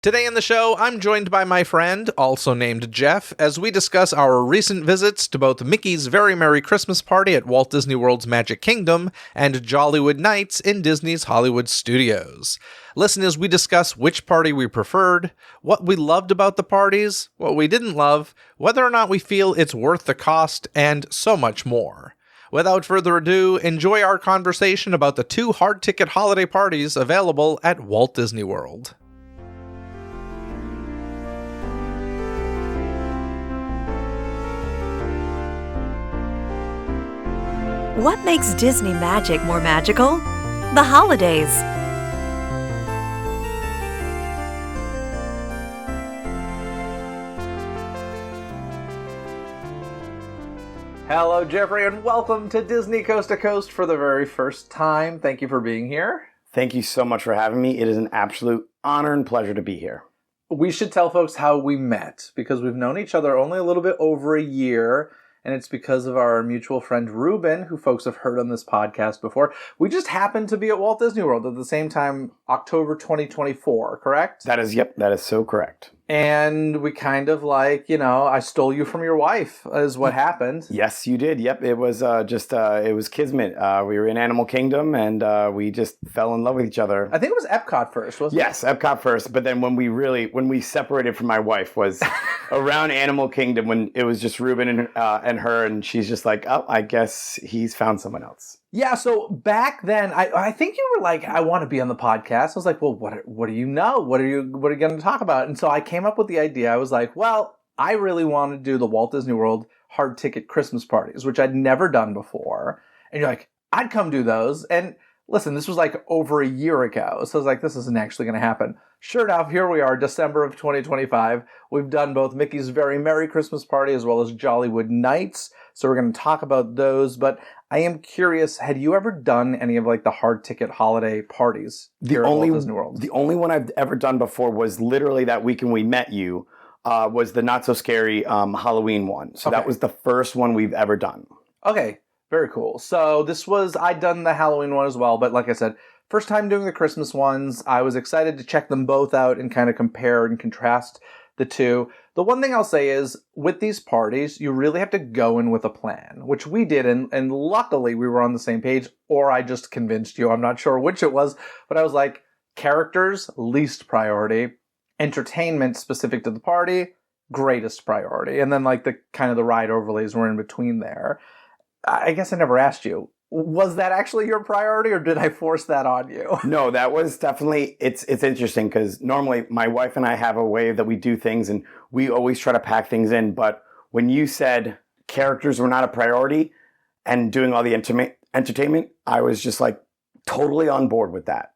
Today in the show, I'm joined by my friend, also named Jeff, as we discuss our recent visits to both Mickey's Very Merry Christmas Party at Walt Disney World's Magic Kingdom and Jollywood Nights in Disney's Hollywood Studios. Listen as we discuss which party we preferred, what we loved about the parties, what we didn't love, whether or not we feel it's worth the cost, and so much more. Without further ado, enjoy our conversation about the two hard-ticket holiday parties available at Walt Disney World. What makes Disney magic more magical? The holidays. Hello, Jeffrey, and welcome to Disney Coast to Coast for the very first time. Thank you for being here. Thank you so much for having me. It is an absolute honor and pleasure to be here. We should tell folks how we met, because we've known each other only a little bit over a year, and it's because of our mutual friend Ruben, who folks have heard on this podcast before. We just happened to be at Walt Disney World at the same time, October 2024, correct? That is so correct. And we kind of I stole you from your wife, is what happened. Yes, you did. Yep, it was it was kismet. We were in Animal Kingdom, and we just fell in love with each other. I think it was Epcot first, wasn't it? Yes, Epcot first. But then when we separated from my wife was around Animal Kingdom, when it was just Ruben and her, and she's just like, oh, I guess he's found someone else. Yeah, so back then, I think you were like, I want to be on the podcast. I was like, well, what do you know? What are you going to talk about? And so I came up with the idea. I was like, well, I really want to do the Walt Disney World hard ticket Christmas parties, which I'd never done before. And you're like, I'd come do those. And listen, this was like over a year ago. So I was like, this isn't actually going to happen. Sure enough, here we are, December of 2025. We've done both Mickey's Very Merry Christmas Party as well as Jollywood Nights. So we're going to talk about those. But I am curious, had you ever done any of the hard ticket holiday parties here at Walt Disney World? The only one I've ever done before was literally that weekend we met you, was the Not So Scary Halloween one. So That was the first one we've ever done. Okay, very cool. So I'd done the Halloween one as well, but like I said, first time doing the Christmas ones. I was excited to check them both out and kind of compare and contrast the two. The one thing I'll say is, with these parties, you really have to go in with a plan, which we did, and luckily we were on the same page, or I just convinced you. I'm not sure which it was, but I was like, characters, least priority. Entertainment specific to the party, greatest priority. And then the ride overlays were in between there. I guess I never asked you, was that actually your priority, or did I force that on you? No, that was definitely, it's interesting because normally my wife and I have a way that we do things, and we always try to pack things in. But when you said characters were not a priority and doing all the entertainment, I was just totally on board with that.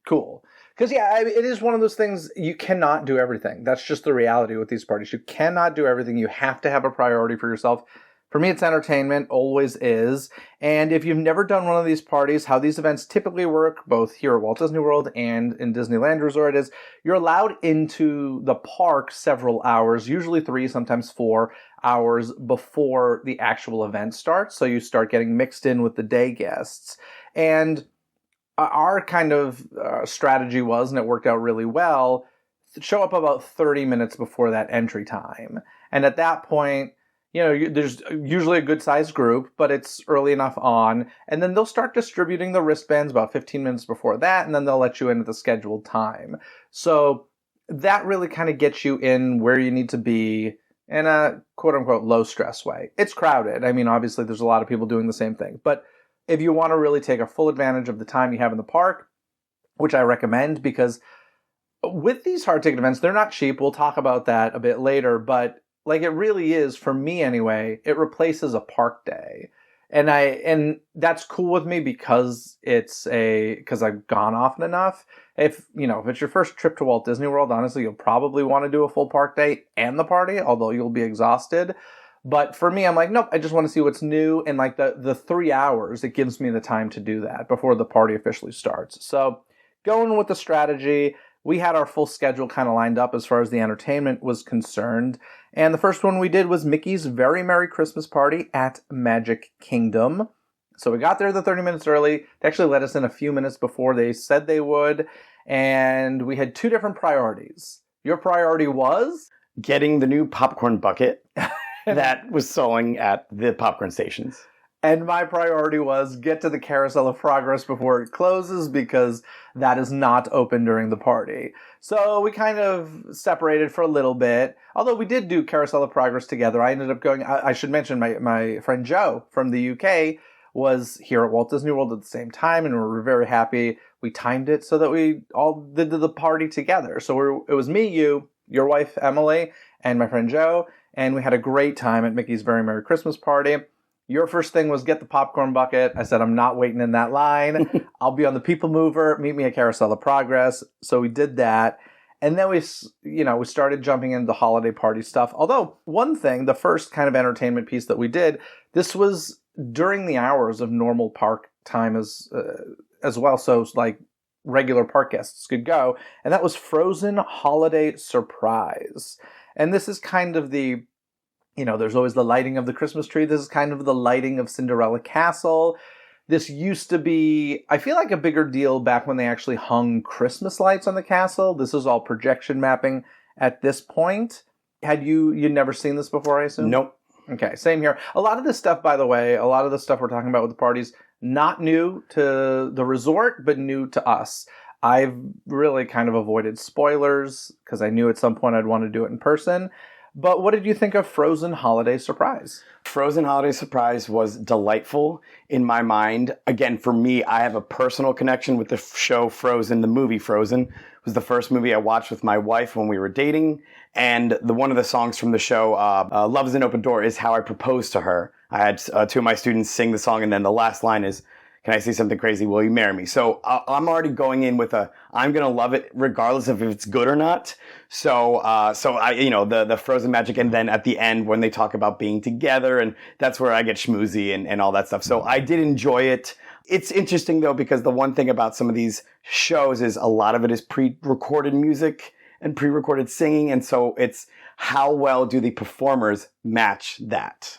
Cool. Because it is one of those things, you cannot do everything. That's just the reality with these parties. You cannot do everything. You have to have a priority for yourself. For me, it's entertainment, always is. And if you've never done one of these parties, how these events typically work, both here at Walt Disney World and in Disneyland Resort, is you're allowed into the park several hours, usually 3, sometimes 4 hours before the actual event starts. So you start getting mixed in with the day guests. And our kind of strategy was, and it worked out really well, show up about 30 minutes before that entry time. And at that point, there's usually a good-sized group, but it's early enough on. And then they'll start distributing the wristbands about 15 minutes before that, and then they'll let you in at the scheduled time. So that really kind of gets you in where you need to be in a quote-unquote low-stress way. It's crowded. I mean, obviously, there's a lot of people doing the same thing. But if you want to really take a full advantage of the time you have in the park, which I recommend, because with these hard-ticket events, they're not cheap. We'll talk about that a bit later, but it really is, for me anyway, it replaces a park day. And that's cool with me because I've gone often enough. If it's your first trip to Walt Disney World, honestly, you'll probably want to do a full park day and the party, although you'll be exhausted. But for me, I'm like, nope, I just want to see what's new. And the 3 hours, it gives me the time to do that before the party officially starts. So going with the strategy, we had our full schedule kind of lined up as far as the entertainment was concerned. And the first one we did was Mickey's Very Merry Christmas Party at Magic Kingdom. So we got there the 30 minutes early. They actually let us in a few minutes before they said they would. And we had two different priorities. Your priority was? Getting the new popcorn bucket that was selling at the popcorn stations. And my priority was get to the Carousel of Progress before it closes because that is not open during the party. So we kind of separated for a little bit. Although we did do Carousel of Progress together. I ended up going, I should mention my friend Joe from the UK was here at Walt Disney World at the same time, and we were very happy. We timed it so that we all did the party together. So it was me, you, your wife, Emily, and my friend Joe, and we had a great time at Mickey's Very Merry Christmas Party. Your first thing was get the popcorn bucket. I said, I'm not waiting in that line. I'll be on the People Mover. Meet me at Carousel of Progress. So we did that. And then we started jumping into the holiday party stuff. Although one thing, the first kind of entertainment piece that we did, this was during the hours of normal park time as well. So like regular park guests could go. And that was Frozen Holiday Surprise. And this is kind of there's always the lighting of the Christmas tree. This is kind of the lighting of Cinderella Castle. This used to be, I feel like, a bigger deal back when they actually hung Christmas lights on the castle. This is all projection mapping at this point. Had you'd never seen this before, I assume? Nope. Okay, same here. A lot of this stuff, by the way, a lot of the stuff we're talking about with the parties, not new to the resort, but new to us. I've really kind of avoided spoilers because I knew at some point I'd want to do it in person. But what did you think of Frozen Holiday Surprise? Frozen Holiday Surprise was delightful in my mind. Again, for me, I have a personal connection with the show Frozen. The movie Frozen was the first movie I watched with my wife when we were dating. And one of the songs from the show, Love is an Open Door, is how I proposed to her. I had two of my students sing the song, and then the last line is, can I say something crazy? Will you marry me? So I'm already going in with I'm going to love it regardless of if it's good or not. So the Frozen magic. And then at the end when they talk about being together, and that's where I get schmoozy and all that stuff. So I did enjoy it. It's interesting though, because the one thing about some of these shows is a lot of it is pre-recorded music and pre-recorded singing. And so it's how well do the performers match that?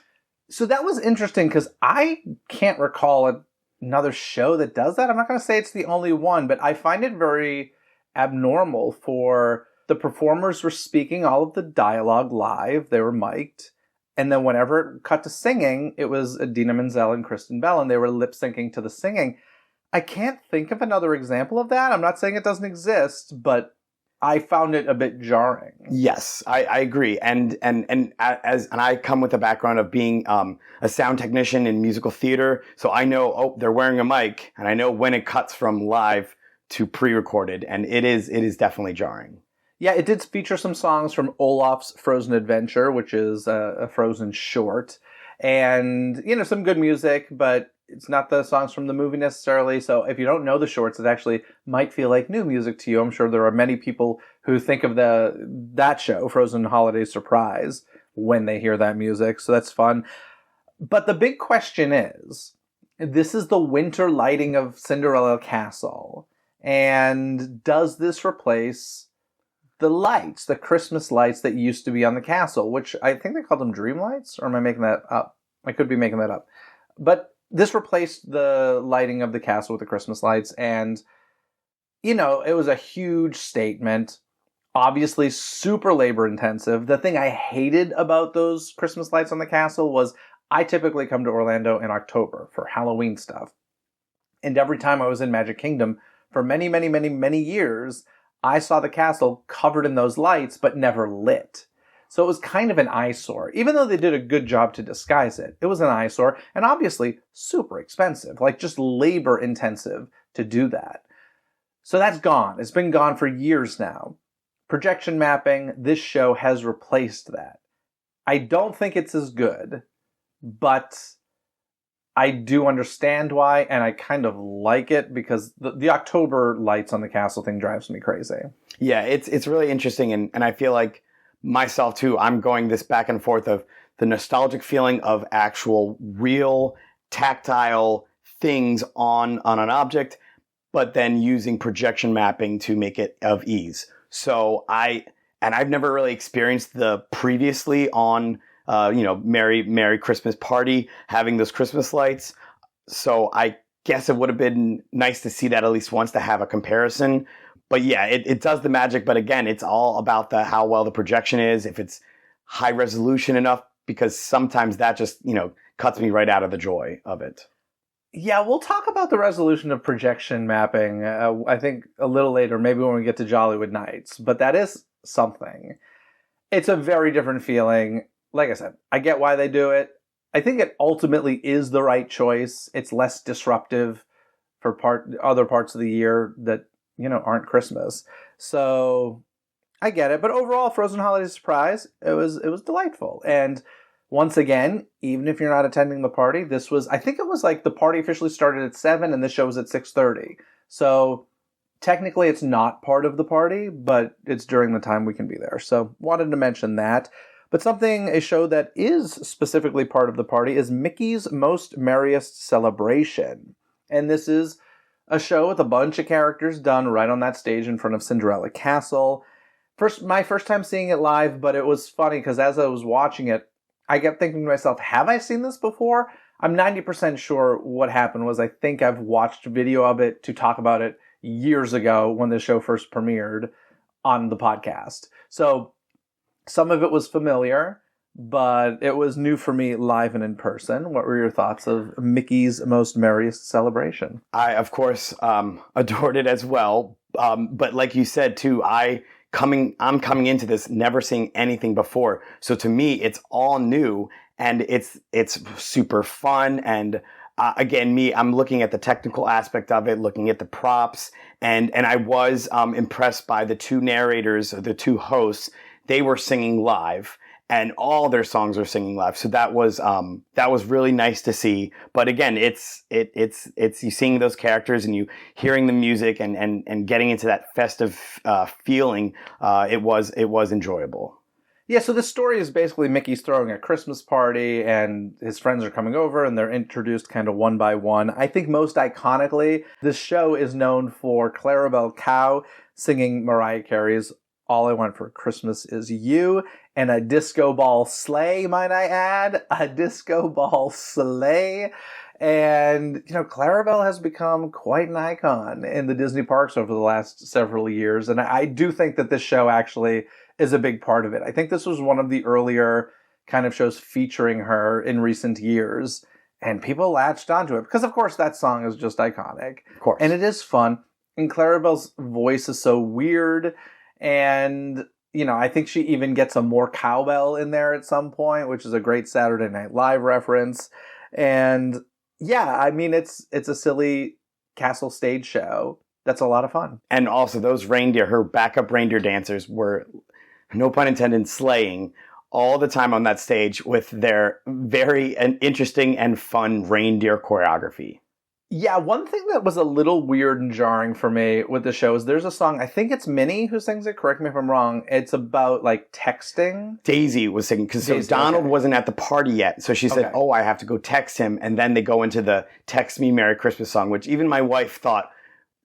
So that was interesting because I can't recall another show that does that. I'm not going to say it's the only one, but I find it very abnormal for the performers were speaking all of the dialogue live. They were mic'd. And then whenever it cut to singing, it was Idina Menzel and Kristen Bell, and they were lip syncing to the singing. I can't think of another example of that. I'm not saying it doesn't exist, but I found it a bit jarring. Yes, I agree. And I come with a background of being a sound technician in musical theater. So I know, they're wearing a mic, and I know when it cuts from live to pre-recorded, and it is definitely jarring. Yeah, it did feature some songs from Olaf's Frozen Adventure, which is a Frozen short. And, some good music, but it's not the songs from the movie necessarily. So if you don't know the shorts, it actually might feel like new music to you. I'm sure there are many people who think of that show, Frozen Holiday Surprise, when they hear that music. So that's fun. But the big question is, this is the winter lighting of Cinderella Castle. And does this replace the lights, the Christmas lights that used to be on the castle, which I think they called them dream lights, or am I making that up? I could be making that up. But this replaced the lighting of the castle with the Christmas lights, and, it was a huge statement. Obviously, super labor intensive. The thing I hated about those Christmas lights on the castle was I typically come to Orlando in October for Halloween stuff. And every time I was in Magic Kingdom for many, many, many, many years, I saw the castle covered in those lights, but never lit. So it was kind of an eyesore. Even though they did a good job to disguise it, it was an eyesore, and obviously super expensive, like just labor intensive to do that. So that's gone. It's been gone for years now. Projection mapping, this show has replaced that. I don't think it's as good, but I do understand why, and I kind of like it because the October lights on the castle thing drives me crazy. Yeah, it's really interesting, and I feel like myself too, I'm going this back and forth of the nostalgic feeling of actual real tactile things on an object, but then using projection mapping to make it of ease. So I've never really experienced the previously on Merry Christmas Party, having those Christmas lights. So I guess it would have been nice to see that at least once to have a comparison. But yeah, it does the magic. But again, it's all about how well the projection is, if it's high resolution enough, because sometimes that just, cuts me right out of the joy of it. Yeah, we'll talk about the resolution of projection mapping, I think, a little later, maybe when we get to Jollywood Nights. But that is something. It's a very different feeling. Like I said, I get why they do it. I think it ultimately is the right choice. It's less disruptive for other parts of the year that, aren't Christmas. So I get it. But overall, Frozen Holiday Surprise, it was delightful. And once again, even if you're not attending the party, I think it was like the party officially started at 7 and the show was at 6:30. So technically it's not part of the party, but it's during the time we can be there. So wanted to mention that. But a show that is specifically part of the party is Mickey's Most Merriest Celebration. And this is a show with a bunch of characters done right on that stage in front of Cinderella Castle. My first time seeing it live, but it was funny because as I was watching it, I kept thinking to myself, have I seen this before? I'm 90% sure what happened was I think I've watched video of it to talk about it years ago when the show first premiered on the podcast. So some of it was familiar, but it was new for me live and in person. What were your thoughts of Mickey's Most Merriest Celebration? I, of course, adored it as well. But like you said, too, I'm coming into this never seeing anything before. So to me, it's all new and it's super fun. And again, I'm looking at the technical aspect of it, looking at the props. And I was impressed by the two narrators, the two hosts. They were singing live. And all their songs are singing live, so that was really nice to see. But again, it's you seeing those characters and you hearing the music and getting into that festive feeling. It was enjoyable. Yeah, so the story is basically Mickey's throwing a Christmas party and his friends are coming over and they're introduced kind of one by one. I think most iconically, this show is known for Clarabelle Cow singing Mariah Carey's All I Want for Christmas Is You, and a disco ball sleigh, might I add. A disco ball sleigh. And, Clarabelle has become quite an icon in the Disney parks over the last several years. And I do think that this show actually is a big part of it. I think this was one of the earlier kind of shows featuring her in recent years. And people latched onto it because, of course, that song is just iconic. Of course. And it is fun. And Clarabelle's voice is so weird. And I think she even gets a more cowbell in there at some point, which is a great Saturday Night Live reference. And yeah, I mean, it's a silly castle stage show that's a lot of fun. And also those her backup reindeer dancers were, no pun intended, slaying all the time on that stage with their very interesting and fun reindeer choreography. Yeah, one thing that was a little weird and jarring for me with the show is there's a song, I think it's Minnie who sings it, correct me if I'm wrong. It's about texting. Daisy was singing, because Donald wasn't at the party yet. So she said, I have to go text him. And then they go into the Text Me Merry Christmas song, which even my wife thought,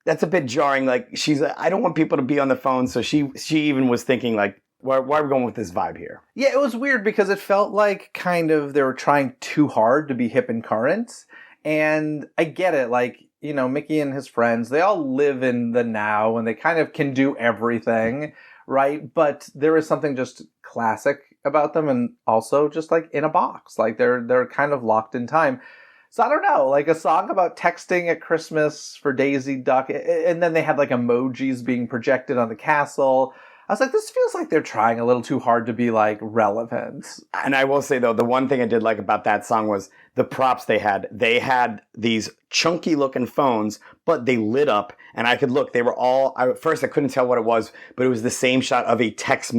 that's a bit jarring. She's like, I don't want people to be on the phone. So she even was thinking why are we going with this vibe here? Yeah, it was weird because it felt like kind of they were trying too hard to be hip and current. And I get it, Mickey and his friends, they all live in the now and they kind of can do everything, right? But there is something just classic about them and also just in a box. They're kind of locked in time. So I don't know, a song about texting at Christmas for Daisy Duck, and then they had emojis being projected on the castle. I was like, this feels like they're trying a little too hard to be relevant. And I will say though, the one thing I did like about that song was the props they had. They had these chunky looking phones, but they lit up and I could look. They were all, at first I couldn't tell what it was, but it was the same shot of a text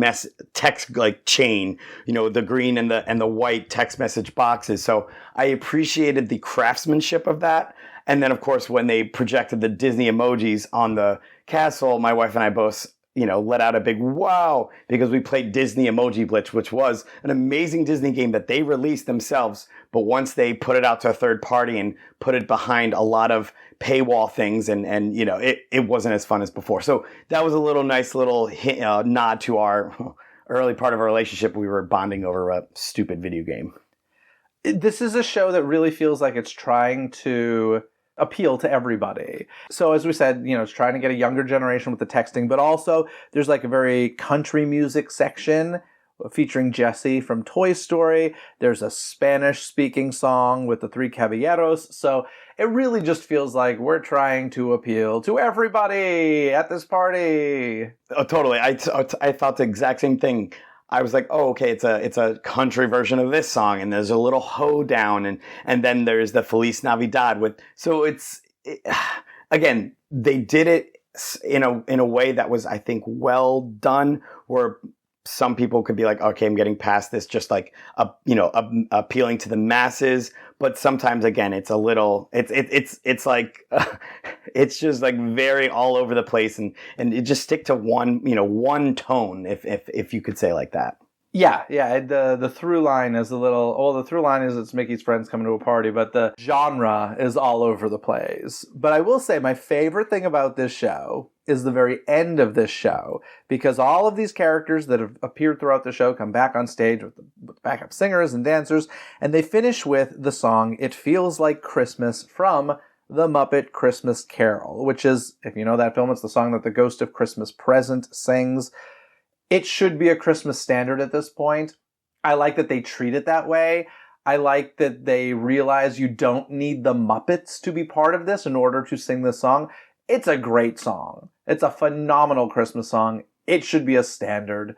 chain, the green and the white text message boxes. So I appreciated the craftsmanship of that. And then of course, when they projected the Disney emojis on the castle, my wife and I both let out a big wow because we played Disney Emoji Blitz, which was an amazing Disney game that they released themselves. But once they put it out to a third party and put it behind a lot of paywall things and it wasn't as fun as before. So that was a nice little nod to our early part of our relationship. We were bonding over a stupid video game. This is a show that really feels like it's trying to appeal to everybody. So as we said, it's trying to get a younger generation with the texting, but also there's like a very country music section featuring Jesse from Toy Story. There's a Spanish-speaking song with the Three Caballeros. So it really just feels like we're trying to appeal to everybody at this party. Oh, totally. I thought the exact same thing. I was like, oh, okay, it's a country version of this song, and there's a little hoedown, and then there's the Feliz Navidad again, they did it in a way that was, I think, well done, where some people could be like, okay, I'm getting past this, just like appealing to the masses. But sometimes, again, it's a little, it's like, it's just like very all over the place, and it just stick to one tone, if you could say like that. Yeah. The through line is the through line is it's Mickey's friends coming to a party, but the genre is all over the place. But I will say my favorite thing about this show is the very end of this show, because all of these characters that have appeared throughout the show come back on stage with the backup singers and dancers, and they finish with the song "It Feels Like Christmas" from The Muppet Christmas Carol, which is, if you know that film, it's the song that the Ghost of Christmas Present sings. It should be a Christmas standard at this point. I like that they treat it that way. I like that they realize you don't need the Muppets to be part of this in order to sing this song. It's a great song. It's a phenomenal Christmas song. It should be a standard.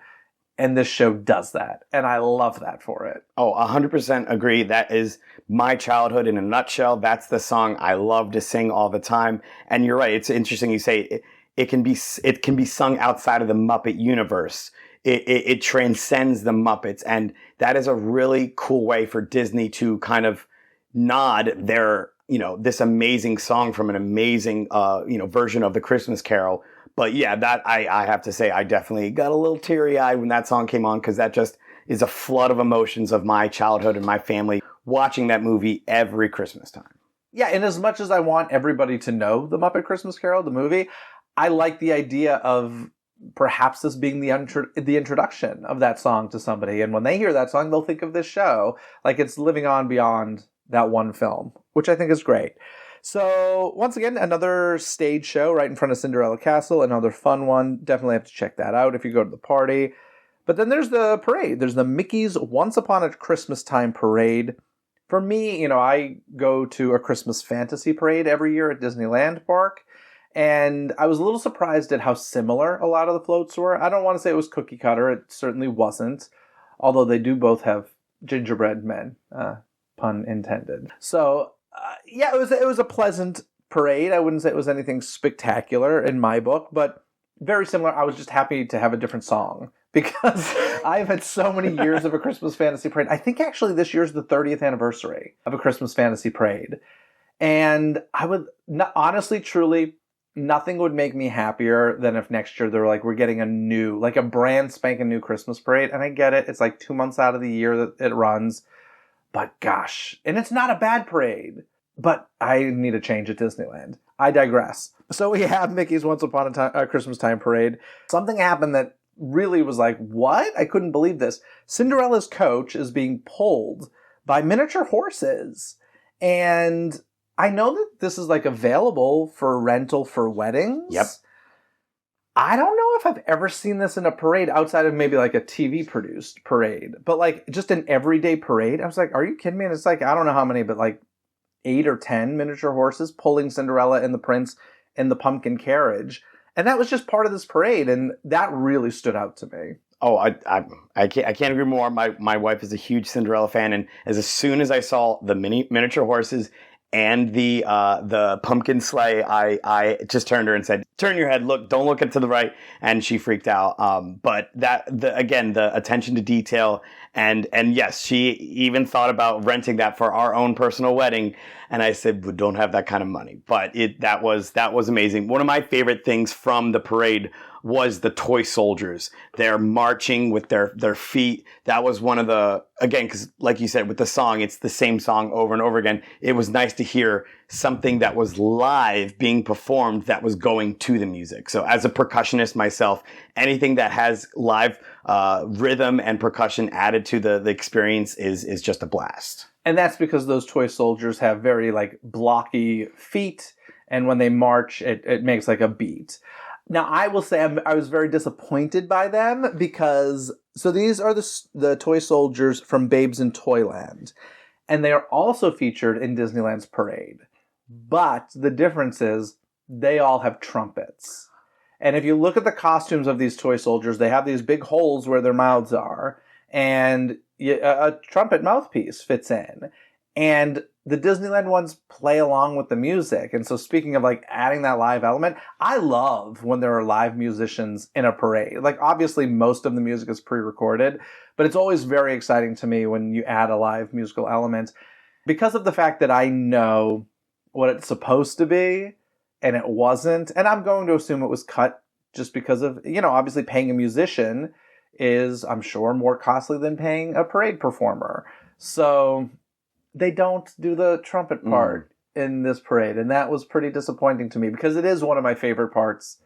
And this show does that. And I love that for it. Oh, 100% agree. That is my childhood in a nutshell. That's the song I love to sing all the time. And you're right. It's interesting you say it can be sung outside of the Muppet universe. It transcends the Muppets. And that is a really cool way for Disney to kind of nod their, this amazing song from an amazing, version of the Christmas Carol. But yeah, that I have to say, I definitely got a little teary-eyed when that song came on, because that just is a flood of emotions of my childhood and my family watching that movie every Christmas time. Yeah, and as much as I want everybody to know The Muppet Christmas Carol, the movie, I like the idea of perhaps this being the introduction of that song to somebody. And when they hear that song, they'll think of this show like it's living on beyond that one film, which I think is great. So once again, another stage show right in front of Cinderella Castle, another fun one. Definitely have to check that out if you go to the party. But then there's the parade. There's the Mickey's Once Upon a Christmas Time parade. For me, I go to a Christmas fantasy parade every year at Disneyland Park. And I was a little surprised at how similar a lot of the floats were. I don't want to say it was cookie cutter. It certainly wasn't. Although they do both have gingerbread men, pun intended. So, yeah, it was a pleasant parade. I wouldn't say it was anything spectacular in my book, but very similar. I was just happy to have a different song, because I've had so many years of a Christmas fantasy parade. I think actually this year's the 30th anniversary of a Christmas fantasy parade. And I would, honestly, truly, nothing would make me happier than if next year they're like, we're getting a brand spanking new Christmas parade. And I get it. It's like 2 months out of the year that it runs. But gosh, and it's not a bad parade. But I need a change at Disneyland. I digress. So we have Mickey's Once Upon a Christmas Time parade. Something happened that really was like, what? I couldn't believe this. Cinderella's coach is being pulled by miniature horses. And I know that this is like available for rental for weddings. Yep. I don't know if I've ever seen this in a parade outside of maybe like a TV produced parade, but like just an everyday parade. I was like, are you kidding me? And it's like, I don't know how many, but like 8 or 10 miniature horses pulling Cinderella and the prince in the pumpkin carriage. And that was just part of this parade. And that really stood out to me. Oh, I can't agree more. My wife is a huge Cinderella fan. And as soon as I saw the miniature horses and the pumpkin sleigh, I just turned to her and said, turn your head, look, don't look to the right. And she freaked out. But the attention to detail, and yes, she even thought about renting that for our own personal wedding. And I said, we don't have that kind of money. But that was amazing. One of my favorite things from the parade was the toy soldiers. They're marching with their feet. That was one of the, again, because like you said, with the song, it's the same song over and over again. It was nice to hear something that was live being performed that was going to the music. So as a percussionist myself, anything that has live rhythm and percussion added to the experience is just a blast. And that's because those toy soldiers have very like blocky feet, and when they march, it makes like a beat. Now, I will say I was very disappointed by them because, so these are the toy soldiers from Babes in Toyland, and they are also featured in Disneyland's parade. But the difference is they all have trumpets. And if you look at the costumes of these toy soldiers, they have these big holes where their mouths are, and a trumpet mouthpiece fits in. And the Disneyland ones play along with the music. And so speaking of like adding that live element, I love when there are live musicians in a parade. Like obviously most of the music is pre-recorded, but it's always very exciting to me when you add a live musical element because of the fact that I know what it's supposed to be and it wasn't. And I'm going to assume it was cut just because of, obviously paying a musician is, I'm sure, more costly than paying a parade performer. So they don't do the trumpet part in this parade, and that was pretty disappointing to me because it is one of my favorite parts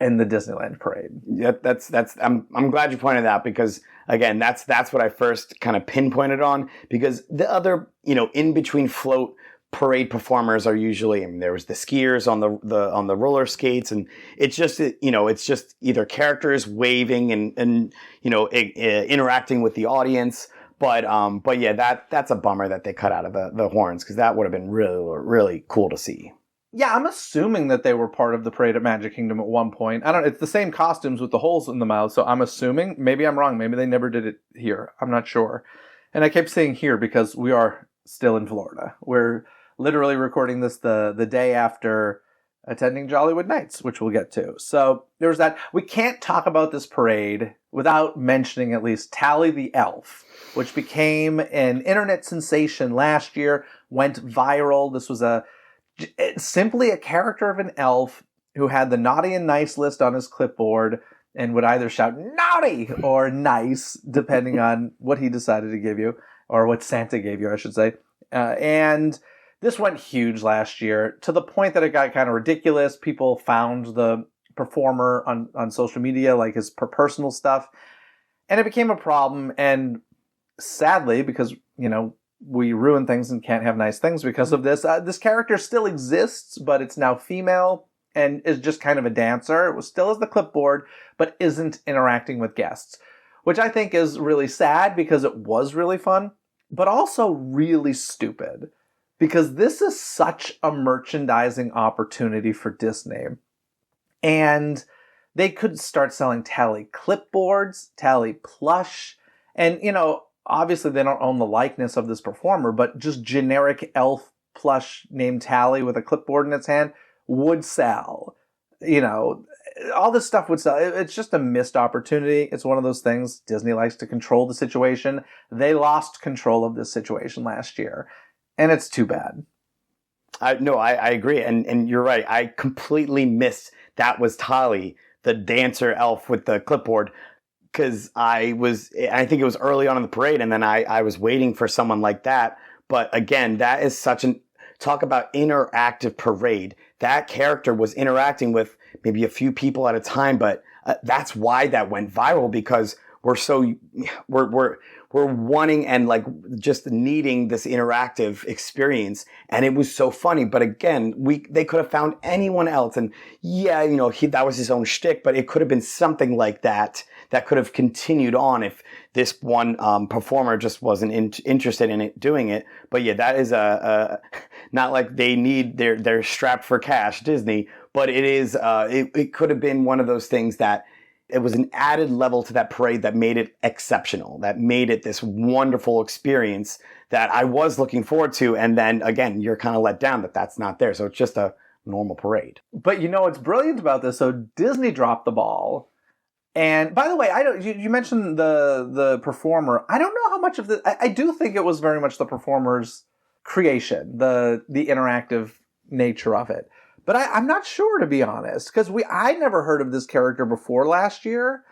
in the Disneyland parade. Yeah, that's. I'm glad you pointed that out because again, that's what I first kind of pinpointed on because the other in between float parade performers are usually. I mean, there was the skiers on the roller skates, and it's just it's just either characters waving and interacting with the audience. But yeah, that's a bummer that they cut out of the horns because that would have been really, really cool to see. Yeah, I'm assuming that they were part of the parade at Magic Kingdom at one point. I don't know. It's the same costumes with the holes in the mouth, so I'm assuming. Maybe I'm wrong. Maybe they never did it here. I'm not sure. And I kept saying here because we are still in Florida. We're literally recording this the day after attending Jollywood Nights, which we'll get to. So there's that. We can't talk about this parade without mentioning at least Tally the Elf, which became an internet sensation last year, went viral. This was simply a character of an elf who had the naughty and nice list on his clipboard and would either shout naughty or nice, depending on what he decided to give you, or what Santa gave you, I should say. And this went huge last year to the point that it got kind of ridiculous. People found the performer on social media, like his personal stuff, and it became a problem. And sadly, because, we ruin things and can't have nice things because of this, this character still exists, but it's now female and is just kind of a dancer. It still has the clipboard, but isn't interacting with guests, which I think is really sad because it was really fun, but also really stupid because this is such a merchandising opportunity for Disney. And they could start selling Tally clipboards, Tally plush, and, obviously they don't own the likeness of this performer, but just generic elf plush named Tally with a clipboard in its hand would sell. All this stuff would sell. It's just a missed opportunity. It's one of those things. Disney likes to control the situation. They lost control of this situation last year, and it's too bad. I agree. And you're right. I completely missed that was Tally, the dancer elf with the clipboard. Because I think it was early on in the parade, and then I was waiting for someone like that. But again, that is talk about interactive parade. That character was interacting with maybe a few people at a time, but that's why that went viral because we're wanting and like just needing this interactive experience, and it was so funny. But again, they could have found anyone else, and yeah, that was his own shtick, but it could have been something like that could have continued on if this one performer just wasn't interested in doing it. But yeah, that is not like they're strapped for cash, Disney, but it is it could have been one of those things that it was an added level to that parade that made it exceptional, that made it this wonderful experience that I was looking forward to. And then again, you're kind of let down that that's not there. So it's just a normal parade. But what's brilliant about this? So Disney dropped the ball. And by the way, you mentioned the performer. I don't know how much of I do think it was very much the performer's creation, the interactive nature of it. But I'm not sure, to be honest, because I never heard of this character before last year.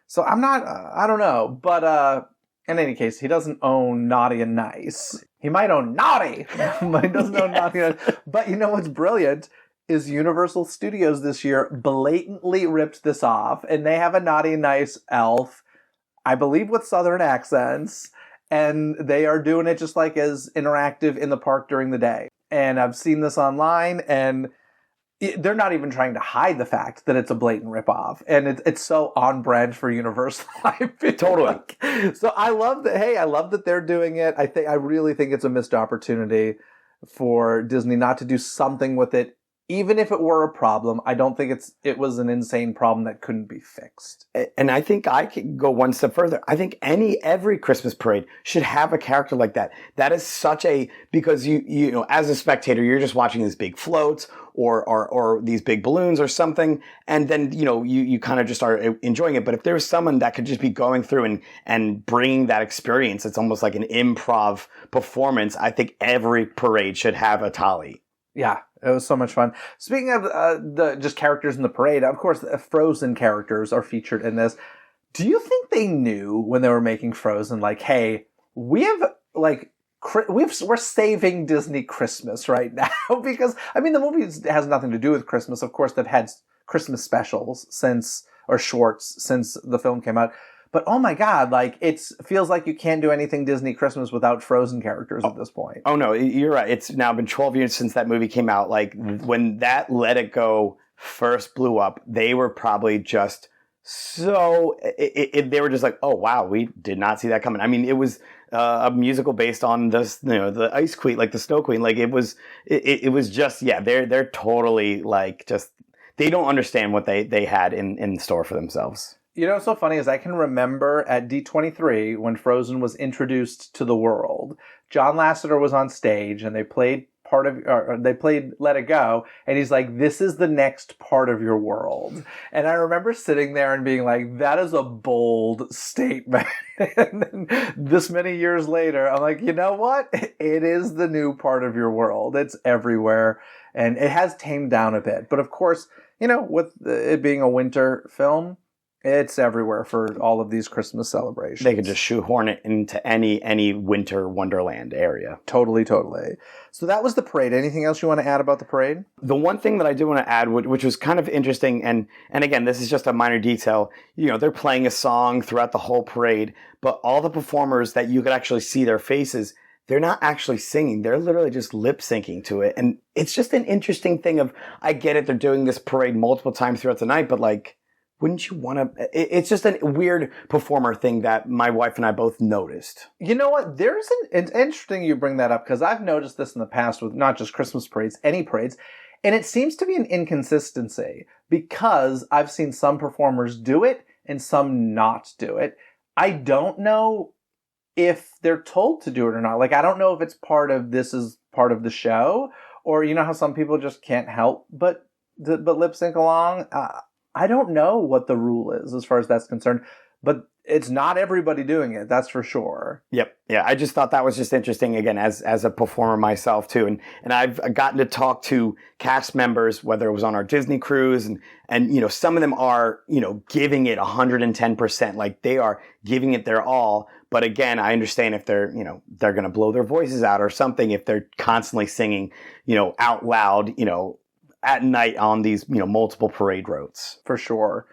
So I'm not, I don't know. But in any case, he doesn't own Naughty and Nice. He might own Naughty, but he doesn't own Naughty and Nice. But you know what's brilliant is Universal Studios this year blatantly ripped this off. And they have a Naughty and Nice elf, I believe with Southern accents. And they are doing it just like as interactive in the park during the day. And I've seen this online, and they're not even trying to hide the fact that it's a blatant ripoff, and it's so on brand for Universal. Totally. So I love that. Hey, I love that they're doing it. I really think it's a missed opportunity for Disney not to do something with it. Even if it were a problem, I don't think it was an insane problem that couldn't be fixed. And I think I could go one step further. I think every Christmas parade should have a character like that. That is such because you know, as a spectator, you're just watching these big floats or these big balloons or something, and then you know you kind of just are enjoying it. But if there's someone that could just be going through and bringing that experience, it's almost like an improv performance. I think every parade should have a Tali. Yeah, it was so much fun. Speaking of the just characters in the parade, of course, the Frozen characters are featured in this. Do you think they knew when they were making Frozen, like, hey, we have like we're saving Disney Christmas right now? Because I mean, the movie has nothing to do with Christmas. Of course, they've had Christmas specials or shorts since the film came out. But oh my God, like it feels like you can't do anything Disney Christmas without Frozen characters at this point. Oh no, you're right. It's now been 12 years since that movie came out. Like when that Let It Go first blew up, they were probably just they were just like, oh wow, we did not see that coming. I mean, it was a musical based on this, you know, the Ice Queen, like the Snow Queen. Like it was just, yeah, they're totally like just, they don't understand what they had in store for themselves. You know what's so funny is I can remember at D23 when Frozen was introduced to the world, John Lasseter was on stage and they played Let It Go, and he's like, this is the next part of your world. And I remember sitting there and being like, that is a bold statement. And then this many years later, I'm like, you know what? It is the new part of your world. It's everywhere. And it has tamed down a bit. But of course, you know, with it being a winter film, it's everywhere for all of these Christmas celebrations. They could just shoehorn it into any winter wonderland area. Totally. So that was the parade. Anything else you want to add about the parade? The one thing that I do want to add, which was kind of interesting, and again, this is just a minor detail, you know, they're playing a song throughout the whole parade, but all the performers that you could actually see their faces, they're not actually singing. They're literally just lip syncing to it. And it's just an interesting thing of, I get it, they're doing this parade multiple times throughout the night, but like, wouldn't you want to? It's just a weird performer thing that my wife and I both noticed. You know what? It's interesting you bring that up because I've noticed this in the past with not just Christmas parades, any parades. And it seems to be an inconsistency because I've seen some performers do it and some not do it. I don't know if they're told to do it or not. Like, I don't know if it's this is part of the show, or you know how some people just can't help but lip sync along. I don't know what the rule is as far as that's concerned, but it's not everybody doing it. That's for sure. Yep. Yeah. I just thought that was just interesting again, as a performer myself too. And I've gotten to talk to cast members, whether it was on our Disney cruise and, you know, some of them are, you know, giving it 110%, like they are giving it their all. But again, I understand if they're going to blow their voices out or something, if they're constantly singing, you know, out loud, you know, at night on these, you know, multiple parade routes. For sure.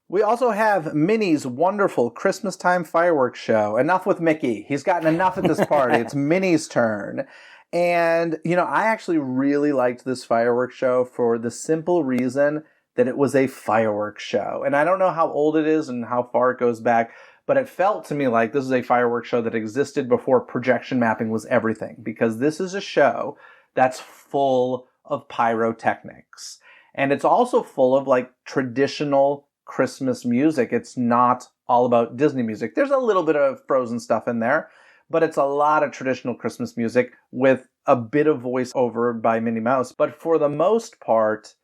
We also have Minnie's wonderful Christmas time fireworks show. Enough with Mickey. He's gotten enough at this party. It's Minnie's turn. And, you know, I actually really liked this fireworks show for the simple reason that it was a fireworks show. And I don't know how old it is and how far it goes back, but it felt to me like this is a fireworks show that existed before projection mapping was everything. Because this is a show that's full of pyrotechnics. And it's also full of like traditional Christmas music. It's not all about Disney music. There's a little bit of Frozen stuff in there, but it's a lot of traditional Christmas music with a bit of voiceover by Minnie Mouse. But for the most part,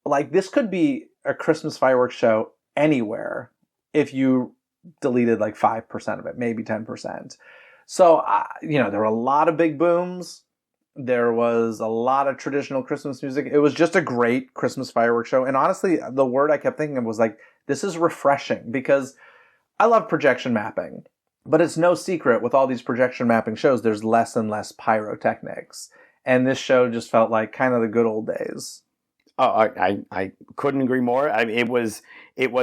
like this could be a Christmas fireworks show anywhere if you deleted like 5% of it, maybe 10%. So, you know, there were a lot of big booms. There was a lot of traditional Christmas music. It was just a great Christmas fireworks show. And honestly, the word I kept thinking of was like, this is refreshing, because I love projection mapping. But it's no secret with all these projection mapping shows, there's less and less pyrotechnics. And this show just felt like kind of the good old days. Oh, I couldn't agree more. It was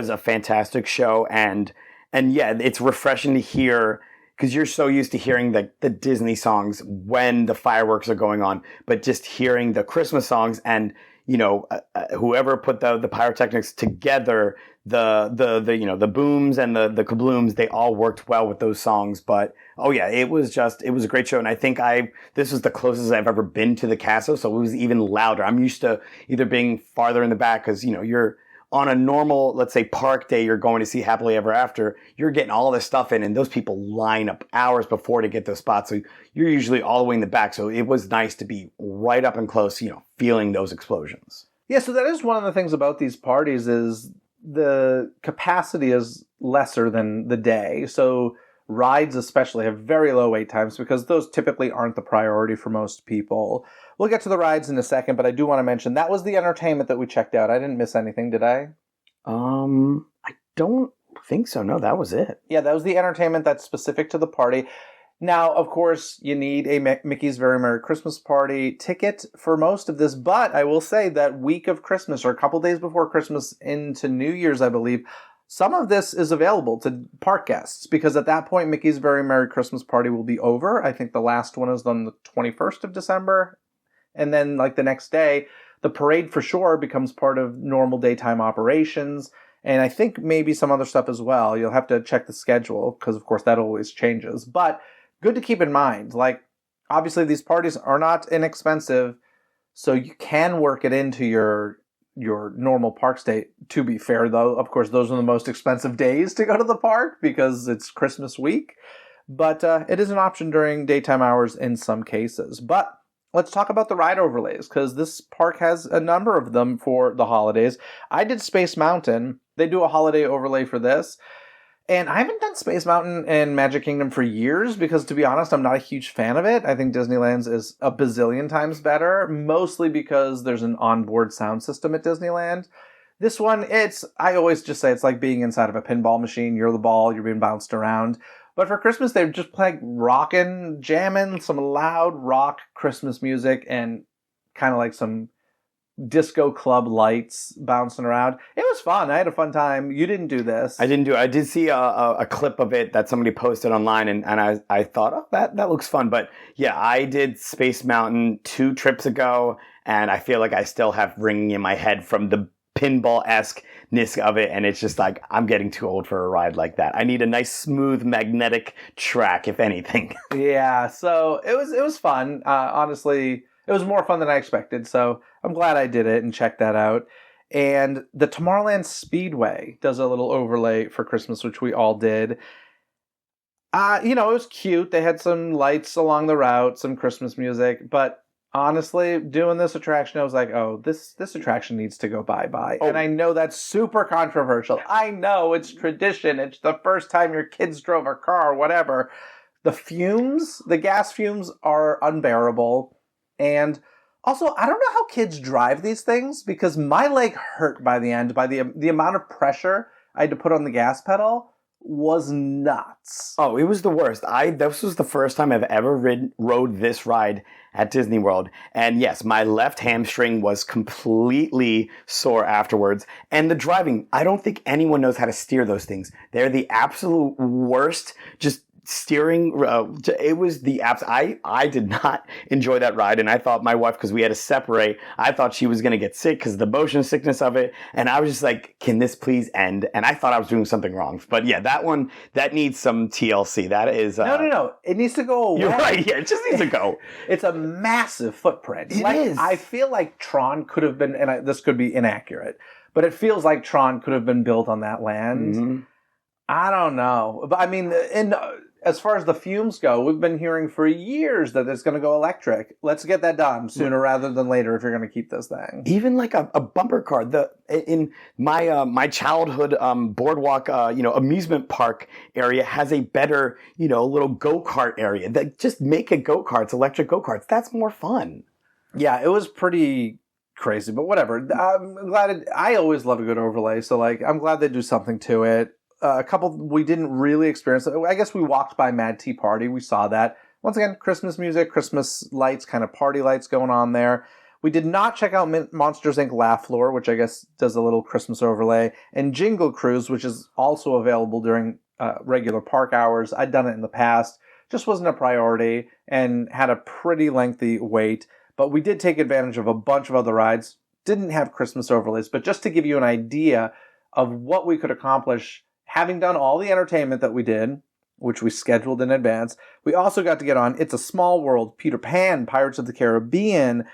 a fantastic show, and yeah, it's refreshing to hear, because you're so used to hearing the Disney songs when the fireworks are going on, but just hearing the Christmas songs, and whoever put the pyrotechnics together, the booms and the kablooms, they all worked well with those songs. But oh yeah, it was a great show, and I think this was the closest I've ever been to the castle, so it was even louder. I'm used to either being farther in the back, because you're on a normal, let's say, park day, you're going to see Happily Ever After, you're getting all this stuff in, and those people line up hours before to get those spots. So you're usually all the way in the back. So it was nice to be right up and close, feeling those explosions. Yeah, so that is one of the things about these parties is the capacity is lesser than the day. So rides especially have very low wait times, because those typically aren't the priority for most people. We'll get to the rides in a second, but I do want to mention that was the entertainment that we checked out. I didn't miss anything, did I? I don't think so. No, that was it. Yeah, that was the entertainment that's specific to the party. Now, of course, you need a Mickey's Very Merry Christmas Party ticket for most of this, but I will say that week of Christmas, or a couple days before Christmas into New Year's, I believe, some of this is available to park guests, because at that point, Mickey's Very Merry Christmas Party will be over. I think the last one is on the 21st of December. And then, like, the next day, the parade for sure becomes part of normal daytime operations. And I think maybe some other stuff as well. You'll have to check the schedule, because, of course, that always changes. But good to keep in mind. Like, obviously, these parties are not inexpensive, so you can work it into your normal park stay. To be fair, though, of course, those are the most expensive days to go to the park, because it's Christmas week. But it is an option during daytime hours in some cases. But let's talk about the ride overlays, because this park has a number of them for the holidays. I did Space Mountain. They do a holiday overlay for this. And I haven't done Space Mountain and Magic Kingdom for years, because, to be honest, I'm not a huge fan of it. I think Disneyland's is a bazillion times better, mostly because there's an onboard sound system at Disneyland. This one, I always just say it's like being inside of a pinball machine. You're the ball, you're being bounced around. But for Christmas, they've just played rockin', jamming, some loud rock Christmas music, and kind of like some disco club lights bouncing around. It was fun. I had a fun time. You didn't do this. I didn't do it. I did see a clip of it that somebody posted online, and I thought, oh, that looks fun. But yeah, I did Space Mountain 2 trips ago, and I feel like I still have ringing in my head from the pinball-esque-ness of it, and it's just like, I'm getting too old for a ride like that. I need a nice, smooth, magnetic track, if anything. Yeah, so it was fun. Honestly, it was more fun than I expected, so I'm glad I did it and checked that out. And the Tomorrowland Speedway does a little overlay for Christmas, which we all did. It was cute. They had some lights along the route, some Christmas music, but honestly, doing this attraction, I was like, oh, this attraction needs to go bye-bye. Oh. And I know that's super controversial. I know, it's tradition. It's the first time your kids drove a car, whatever. The gas fumes are unbearable. And also, I don't know how kids drive these things, because my leg hurt by the end. By the amount of pressure I had to put on the gas pedal was nuts. Oh, it was the worst. This was the first time I've ever rode this ride at Disney World. And yes, my left hamstring was completely sore afterwards. And the driving, I don't think anyone knows how to steer those things. They're the absolute worst. Just steering, it was the apps. I did not enjoy that ride, and I thought my wife, because we had to separate, I thought she was going to get sick because of the motion sickness of it, and I was just like, can this please end? And I thought I was doing something wrong. But yeah, that one, that needs some TLC. That is... No. It needs to go away. You're right, yeah, it just needs to go. It's a massive footprint. It is. I feel like Tron could have been, and this could be inaccurate, but it feels like Tron could have been built on that land. Mm-hmm. I don't know. But I mean, as far as the fumes go, we've been hearing for years that it's going to go electric. Let's get that done sooner rather than later if you're going to keep this thing. Even like a bumper car. In my childhood boardwalk, amusement park area has a better, little go-kart area. That just make it go-karts, electric go-karts. That's more fun. Yeah, it was pretty crazy, but whatever. I'm glad. I always love a good overlay, so like I'm glad they do something to it. A couple we didn't really experience. I guess we walked by Mad Tea Party. We saw that. Once again, Christmas music, Christmas lights, kind of party lights going on there. We did not check out Monsters, Inc. Laugh Floor, which I guess does a little Christmas overlay, and Jingle Cruise, which is also available during regular park hours. I'd done it in the past. Just wasn't a priority and had a pretty lengthy wait. But we did take advantage of a bunch of other rides. Didn't have Christmas overlays, but just to give you an idea of what we could accomplish having done all the entertainment that we did, which we scheduled in advance, we also got to get on It's a Small World, Peter Pan, Pirates of the Caribbean,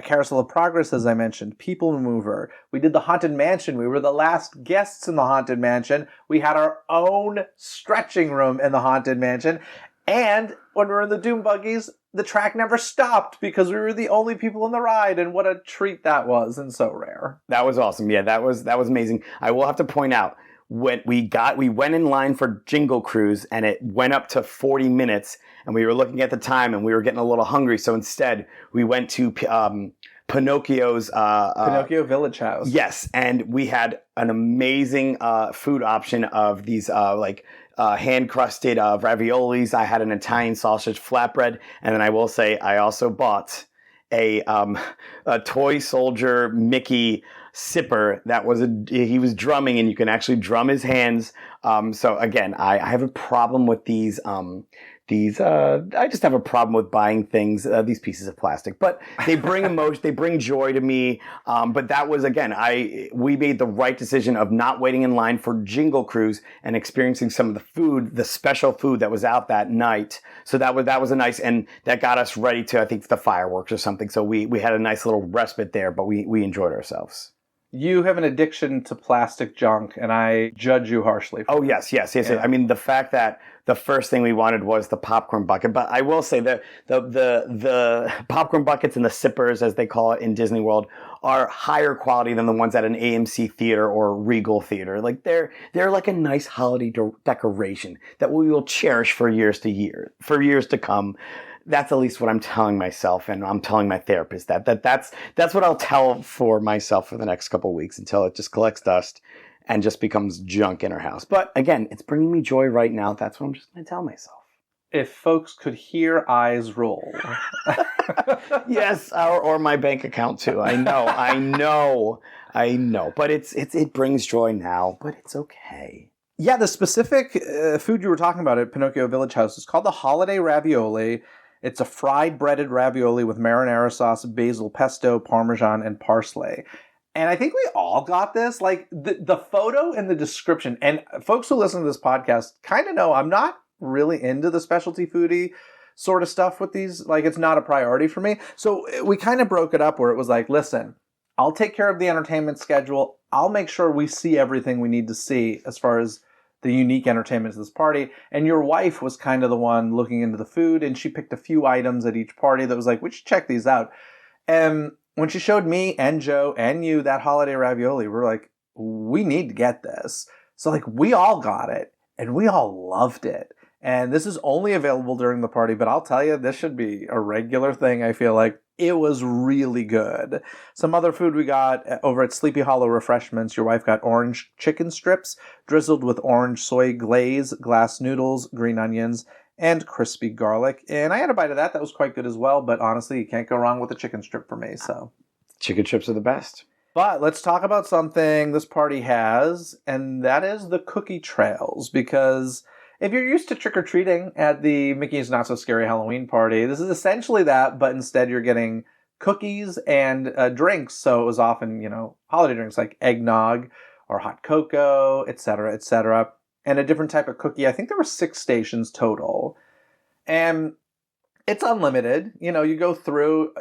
Carousel of Progress, as I mentioned, People Mover. We did the Haunted Mansion. We were the last guests in the Haunted Mansion. We had our own stretching room in the Haunted Mansion. And when we were in the Doom Buggies, the track never stopped because we were the only people in the ride, and what a treat that was, and so rare. That was awesome. Yeah, that was amazing. I will have to point out, when we went in line for Jingle Cruise, and it went up to 40 minutes, and we were looking at the time, and we were getting a little hungry, so instead we went to Pinocchio's Pinocchio Village House. Yes, and we had an amazing food option of these hand-crusted raviolis. I had an Italian sausage flatbread, and then I will say I also bought a toy soldier Mickey sipper that he was drumming, and you can actually drum his hands. So again, I have a problem with these. I just have a problem with buying things, these pieces of plastic, but they bring emotion, they bring joy to me. But that was, again, we made the right decision of not waiting in line for Jingle Cruise and experiencing some of the food, the special food that was out that night. So that was a nice, and that got us ready to, I think, the fireworks or something. So we had a nice little respite there, but we enjoyed ourselves. You have an addiction to plastic junk, and I judge you harshly for it. Yes. Yeah. I mean, the fact that the first thing we wanted was the popcorn bucket, but I will say that the popcorn buckets and the sippers, as they call it in Disney World, are higher quality than the ones at an AMC theater or Regal theater. Like they're like a nice holiday decoration that we will cherish for years to come. That's at least what I'm telling myself, and I'm telling my therapist that's what I'll tell for myself for the next couple of weeks until it just collects dust and just becomes junk in our house. But again, it's bringing me joy right now. That's what I'm just going to tell myself. If folks could hear eyes roll. Yes, or my bank account too. I know. But it brings joy now, but it's okay. Yeah, the specific food you were talking about at Pinocchio Village House is called the Holiday Ravioli. It's a fried breaded ravioli with marinara sauce, basil, pesto, parmesan, and parsley. And I think we all got this. Like the photo and the description, and folks who listen to this podcast kind of know I'm not really into the specialty foodie sort of stuff with these. Like, it's not a priority for me. So we kind of broke it up where it was like, listen, I'll take care of the entertainment schedule. I'll make sure we see everything we need to see as far as the unique entertainment of this party. And your wife was kind of the one looking into the food, and she picked a few items at each party that was like, we should check these out. And when she showed me and Joe and you that holiday ravioli, we're like, we need to get this. So like we all got it and we all loved it. And this is only available during the party, but I'll tell you, this should be a regular thing. I feel like it was really good. Some other food we got over at Sleepy Hollow Refreshments. Your wife got orange chicken strips drizzled with orange soy glaze, glass noodles, green onions, and crispy garlic. And I had a bite of that. That was quite good as well. But honestly, you can't go wrong with a chicken strip for me. So chicken strips are the best. But let's talk about something this party has, and that is the cookie trails. Because if you're used to trick-or-treating at the Mickey's Not So Scary Halloween party, this is essentially that, but instead you're getting cookies and drinks. So it was often, holiday drinks like eggnog or hot cocoa, etc., etc., and a different type of cookie. I think there were 6 stations total. And it's unlimited. You go through.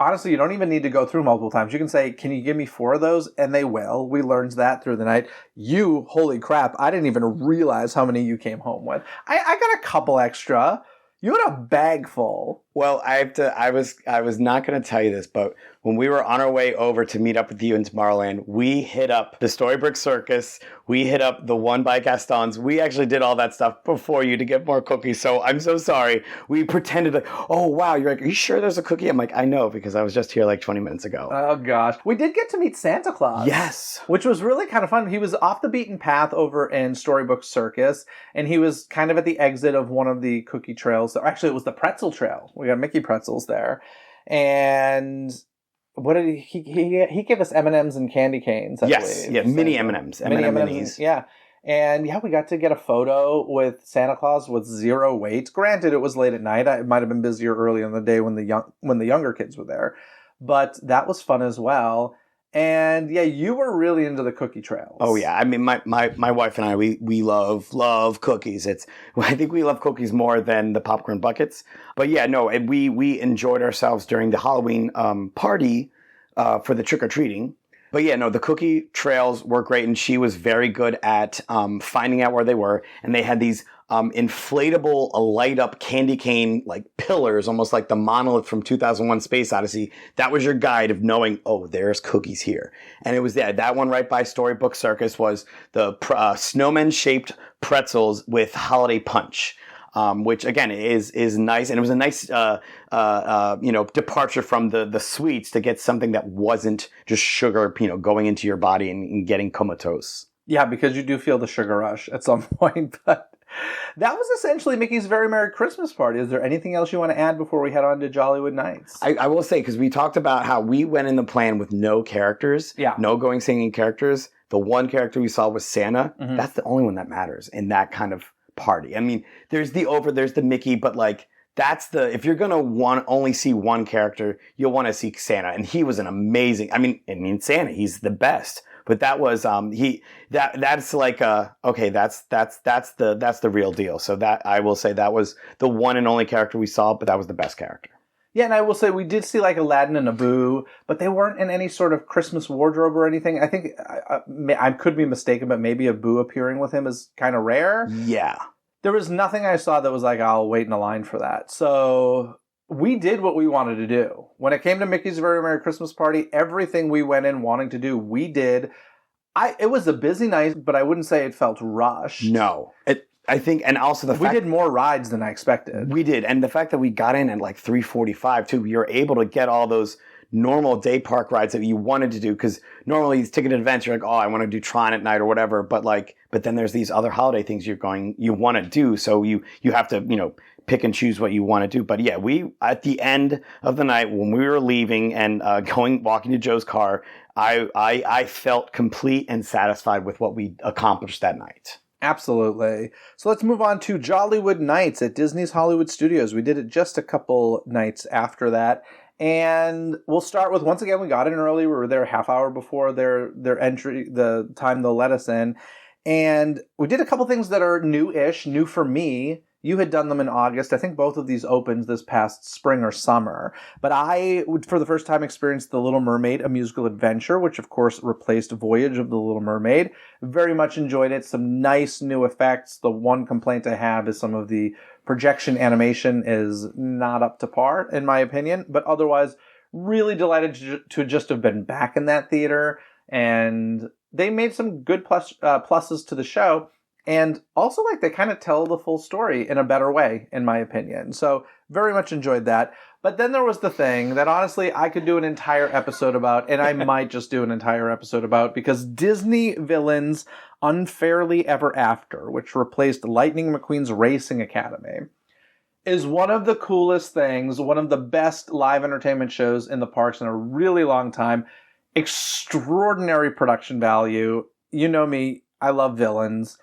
honestly, you don't even need to go through multiple times. You can say, can you give me 4 of those? And they will. We learned that through the night. You, holy crap, I didn't even realize how many you came home with. I got a couple extra. You had a bag full. Well, I was not going to tell you this, but when we were on our way over to meet up with you in Tomorrowland, we hit up the Storybook Circus. We hit up the one by Gaston's. We actually did all that stuff before you to get more cookies. So I'm so sorry. We pretended like, oh, wow. You're like, are you sure there's a cookie? I'm like, I know, because I was just here like 20 minutes ago. Oh, gosh. We did get to meet Santa Claus. Yes. Which was really kind of fun. He was off the beaten path over in Storybook Circus, and he was kind of at the exit of one of the cookie trails. Actually, it was the pretzel trail. We got Mickey pretzels there. And what did he gave us M&Ms and candy canes, I believe. Yeah, mini M&Ms. M&M minis. Yeah. And yeah, we got to get a photo with Santa Claus with 0 weight. Granted, it was late at night. It might have been busier early in the day when the younger kids were there. But that was fun as well. And yeah, you were really into the cookie trails. Oh yeah, I mean, my wife and I, we love cookies. I think we love cookies more than the popcorn buckets. But yeah, no, and we enjoyed ourselves during the Halloween party for the trick or treating. But yeah, no, the cookie trails were great, and she was very good at finding out where they were. And they had these inflatable, light up candy cane like pillars, almost like the monolith from 2001: Space Odyssey. That was your guide of knowing, oh, there's cookies here. And it was that one right by Storybook Circus was the snowman shaped pretzels with holiday punch. Which again is nice, and it was a nice departure from the sweets to get something that wasn't just sugar going into your body and getting comatose. Yeah, because you do feel the sugar rush at some point. But that was essentially Mickey's Very Merry Christmas Party. Is there anything else you want to add before we head on to Jollywood Nights? I will say, because we talked about how we went in the plan with no characters, no going singing characters. The one character we saw was Santa. Mm-hmm. That's the only one that matters in that kind of party. I mean, there's the Mickey, but like if you're gonna only see one character, you'll want to see Santa, and he was an amazing. I mean Santa, he's the best. But that was that's like okay, that's the real deal. So that I will say that was the one and only character we saw, but that was the best character. Yeah, and I will say we did see like Aladdin and Abu, but they weren't in any sort of Christmas wardrobe or anything. I think I could be mistaken, but maybe Abu appearing with him is kind of rare. Yeah. There was nothing I saw that was like, I'll wait in a line for that. So we did what we wanted to do. When it came to Mickey's Very Merry Christmas Party, everything we went in wanting to do, we did. It was a busy night, but I wouldn't say it felt rushed. No. I think, and also we did more rides than I expected. We did, and the fact that we got in at like 3:45 too, you're able to get all those normal day park rides that you wanted to do, because normally these ticketed events, you're like, oh, I want to do Tron at night or whatever, but then there's these other holiday things you want to do, so you have to pick and choose what you want to do. But yeah, we at the end of the night when we were leaving and walking to Joe's car, I felt complete and satisfied with what we accomplished that night. Absolutely. So let's move on to Jollywood Nights at Disney's Hollywood Studios. We did it just a couple nights after that. And we'll start with, once again, we got in early. We were there a half hour before their entry, the time they'll let us in. And we did a couple things that are new-ish, new for me. You had done them in August. I think both of these opened this past spring or summer. But I, for the first time, experienced The Little Mermaid, A Musical Adventure, which, of course, replaced Voyage of the Little Mermaid. Very much enjoyed it. Some nice new effects. The one complaint I have is some of the projection animation is not up to par, in my opinion. But otherwise, really delighted to just have been back in that theater. And they made some good pluses to the show. And also, they kind of tell the full story in a better way, in my opinion. So, very much enjoyed that. But then there was the thing that, honestly, I could do an entire episode about, and I might just do an entire episode about, because Disney Villains Unfairly Ever After, which replaced Lightning McQueen's Racing Academy, is one of the coolest things, one of the best live entertainment shows in the parks in a really long time. Extraordinary production value. You know me, I love villains.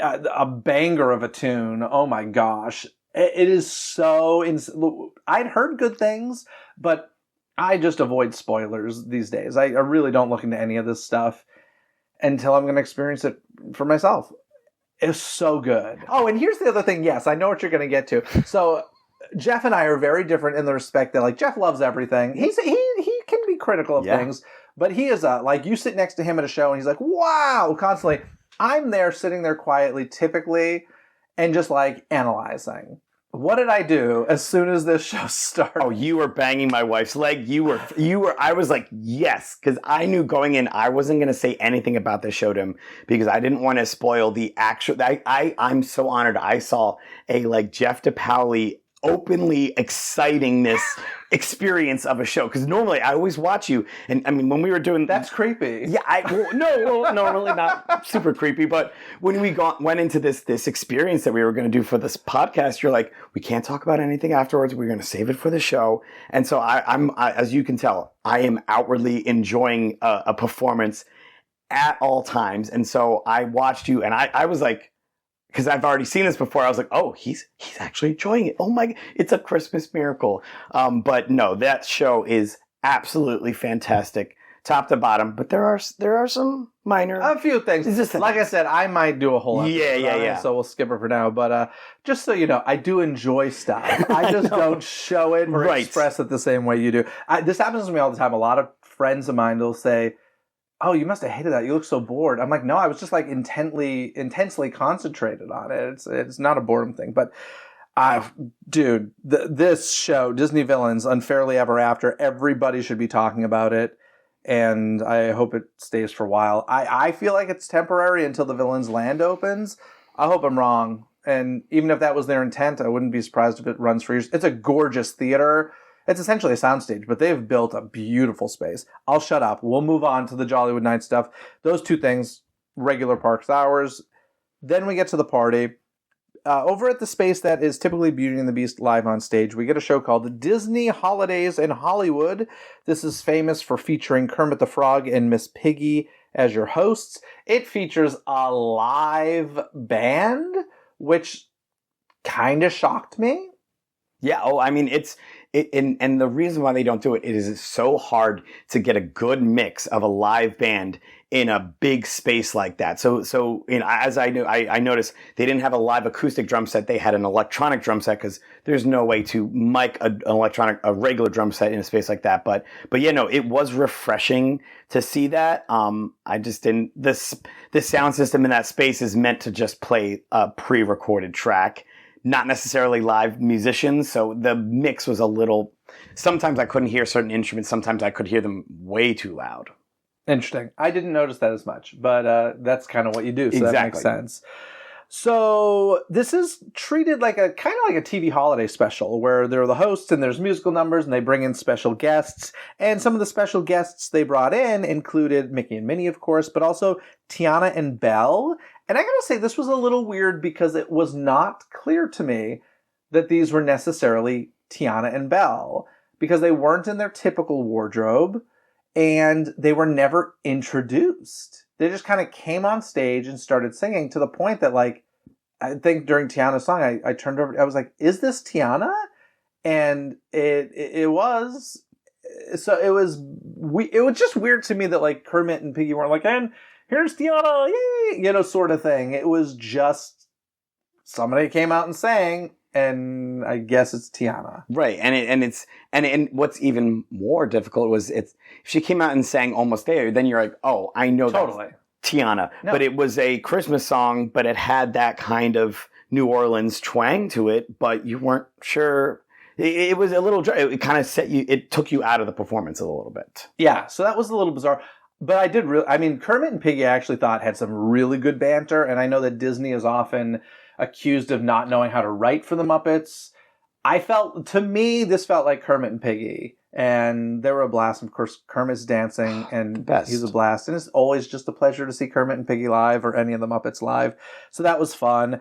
A banger of a tune. Oh my gosh. It is so... I'd heard good things, but I just avoid spoilers these days. I really don't look into any of this stuff until I'm going to experience it for myself. It's so good. Oh, and here's the other thing. Yes, I know what you're going to get to. So Jeff and I are very different in the respect that, like, Jeff loves everything. He can be critical of things, but he is like, you sit next to him at a show and he's like, wow, constantly. I'm there sitting there quietly, typically, and just like analyzing. What did I do as soon as this show started? Oh, you were banging my wife's leg. I was like, yes, because I knew going in, I wasn't going to say anything about the show to him because I didn't want to spoil the actual. I'm so honored. I saw a like Jeff DePaoli openly exciting this experience of a show, because normally I always watch you, and I mean when we were doing that's creepy. Yeah, normally not super creepy, but when we went into this experience that we were going to do for this podcast, you're like, we can't talk about anything afterwards. We're going to save it for the show, and so I'm as you can tell, I am outwardly enjoying a performance at all times, and so I watched you, and I was like, because I've already seen this before, I was like, oh, he's actually enjoying it. Oh my, it's a Christmas miracle. But no, that show is absolutely fantastic, top to bottom. But there are some minor, a few things. Like I said, I might do a whole episode on it, so we'll skip it for now. But just so you know, I do enjoy stuff. I just don't show it or express it the same way you do. This happens to me all the time. A lot of friends of mine will say, oh, you must have hated that. You look so bored. I'm like, no, I was just like intensely concentrated on it. It's not a boredom thing. But, dude, this show, Disney Villains, Unfairly Ever After, everybody should be talking about it. And I hope it stays for a while. I feel like it's temporary until the Villains Land opens. I hope I'm wrong. And even if that was their intent, I wouldn't be surprised if it runs for years. It's a gorgeous theater. It's essentially a soundstage, but they've built a beautiful space. I'll shut up. We'll move on to the Jollywood Nights stuff. Those two things, regular parks hours. Then we get to the party. Over at the space that is typically Beauty and the Beast live on stage, we get a show called the Disney Holidays in Hollywood. This is famous for featuring Kermit the Frog and Miss Piggy as your hosts. It features a live band, which kind of shocked me. Yeah, I mean, and the reason why they don't do it, it is so hard to get a good mix of a live band in a big space like that. So as I knew, I noticed they didn't have a live acoustic drum set. They had an electronic drum set because there's no way to mic a regular drum set in a space like that. But yeah, no, it was refreshing to see that. I just didn't. The sound system in that space is meant to just play a pre-recorded track, not necessarily live musicians, so the mix was a little. Sometimes I couldn't hear certain instruments. Sometimes I could hear them way too loud. Interesting. I didn't notice that as much, but that's kind of what you do, so exactly. That makes sense. So this is treated like a kind of like a TV holiday special where there are the hosts and there's musical numbers and they bring in special guests. And some of the special guests they brought in included Mickey and Minnie, of course, but also Tiana and Belle. And I gotta say, this was a little weird because it was not clear to me that these were necessarily Tiana and Belle, because they weren't in their typical wardrobe and they were never introduced. They just kind of came on stage and started singing, to the point that, like, I think during Tiana's song, I turned over, I was like, is this Tiana? And it was. So it was just weird to me that, like, Kermit and Piggy weren't like, and here's Tiana, yay, sort of thing. It was just somebody came out and sang, and I guess it's Tiana. Right, and what's even more difficult was if she came out and sang Almost There, then you're like, oh, I know totally. That's Tiana. No. But it was a Christmas song, but it had that kind of New Orleans twang to it, but you weren't sure. It was a little, it kind of it took you out of the performance a little bit. Yeah, so that was a little bizarre. But Kermit and Piggy I actually thought had some really good banter, and I know that Disney is often accused of not knowing how to write for the Muppets. To me, this felt like Kermit and Piggy, and they were a blast. Of course, Kermit's dancing, and he's a blast. And it's always just a pleasure to see Kermit and Piggy live, or any of the Muppets live. So that was fun.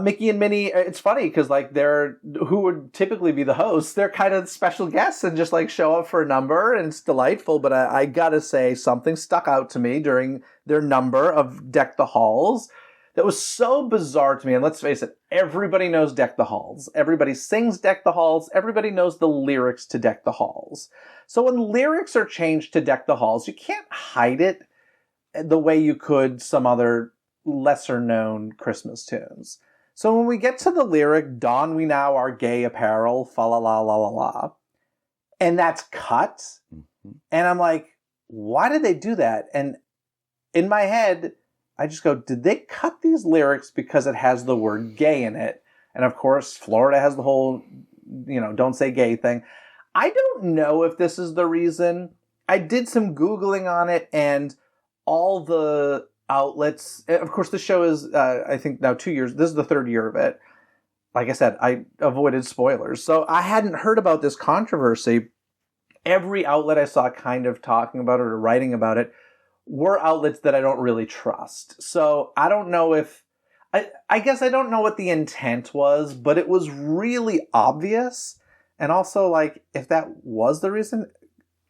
Mickey and Minnie, it's funny because, like, who would typically be the hosts, they're kind of special guests and just, like, show up for a number, and it's delightful. But I gotta say, something stuck out to me during their number of Deck the Halls that was so bizarre to me. And let's face it, everybody knows Deck the Halls. Everybody sings Deck the Halls. Everybody knows the lyrics to Deck the Halls. So when lyrics are changed to Deck the Halls, you can't hide it the way you could some other lesser-known Christmas tunes. So when we get to the lyric, don we now our gay apparel, fa la la la la la, and that's cut, and I'm like, why did they do that? And in my head, I just go, did they cut these lyrics because it has the word gay in it? And of course, Florida has the whole, don't say gay thing. I don't know if this is the reason. I did some Googling on it, and all the outlets, of course, the show is, I think now 2 years, this is the third year of it. Like I said, I avoided spoilers. So I hadn't heard about this controversy. Every outlet I saw kind of talking about it or writing about it were outlets that I don't really trust. So I don't know if, I guess I don't know what the intent was, but it was really obvious. And also, like, if that was the reason,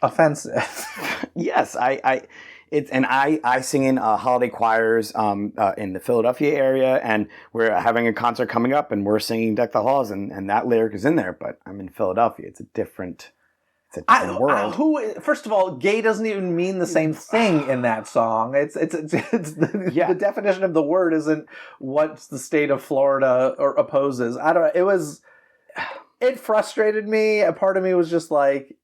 offensive. Yes, I sing in holiday choirs in the Philadelphia area, and we're having a concert coming up, and we're singing "Deck the Halls," and that lyric is in there. But I'm in Philadelphia; it's a different world. First of all, gay doesn't even mean the same thing in that song. It's the definition of the word isn't what the state of Florida opposes. It frustrated me. A part of me was just like,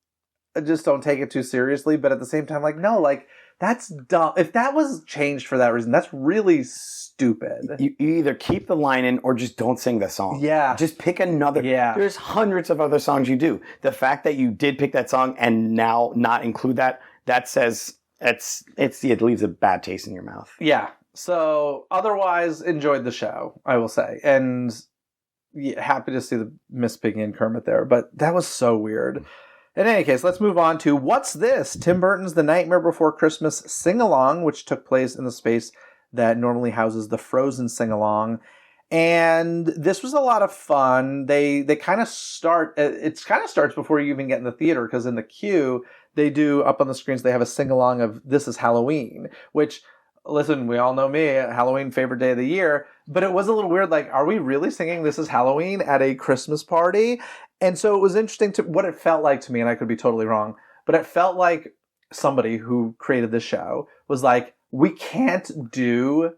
just don't take it too seriously. But at the same time, like, no, like, that's dumb. If that was changed for that reason, that's really stupid. You either keep the line in or just don't sing the song. Yeah. Just pick another. Yeah. There's hundreds of other songs you do. The fact that you did pick that song and now not include that says it leaves a bad taste in your mouth. Yeah. So otherwise, enjoyed the show, I will say. And happy to see the Miss Piggy and Kermit there. But that was so weird. In any case, let's move on to What's This? Tim Burton's The Nightmare Before Christmas Sing-Along, which took place in the space that normally houses the Frozen Sing-Along. And this was a lot of fun. They kind of starts before you even get in the theater, because in the queue, they do, up on the screens, they have a sing-along of This Is Halloween, which, listen, we all know me, Halloween, favorite day of the year, but it was a little weird, like, are we really singing This Is Halloween at a Christmas party? And so it was interesting to what it felt like to me, and I could be totally wrong, but it felt like somebody who created this show was like, we can't do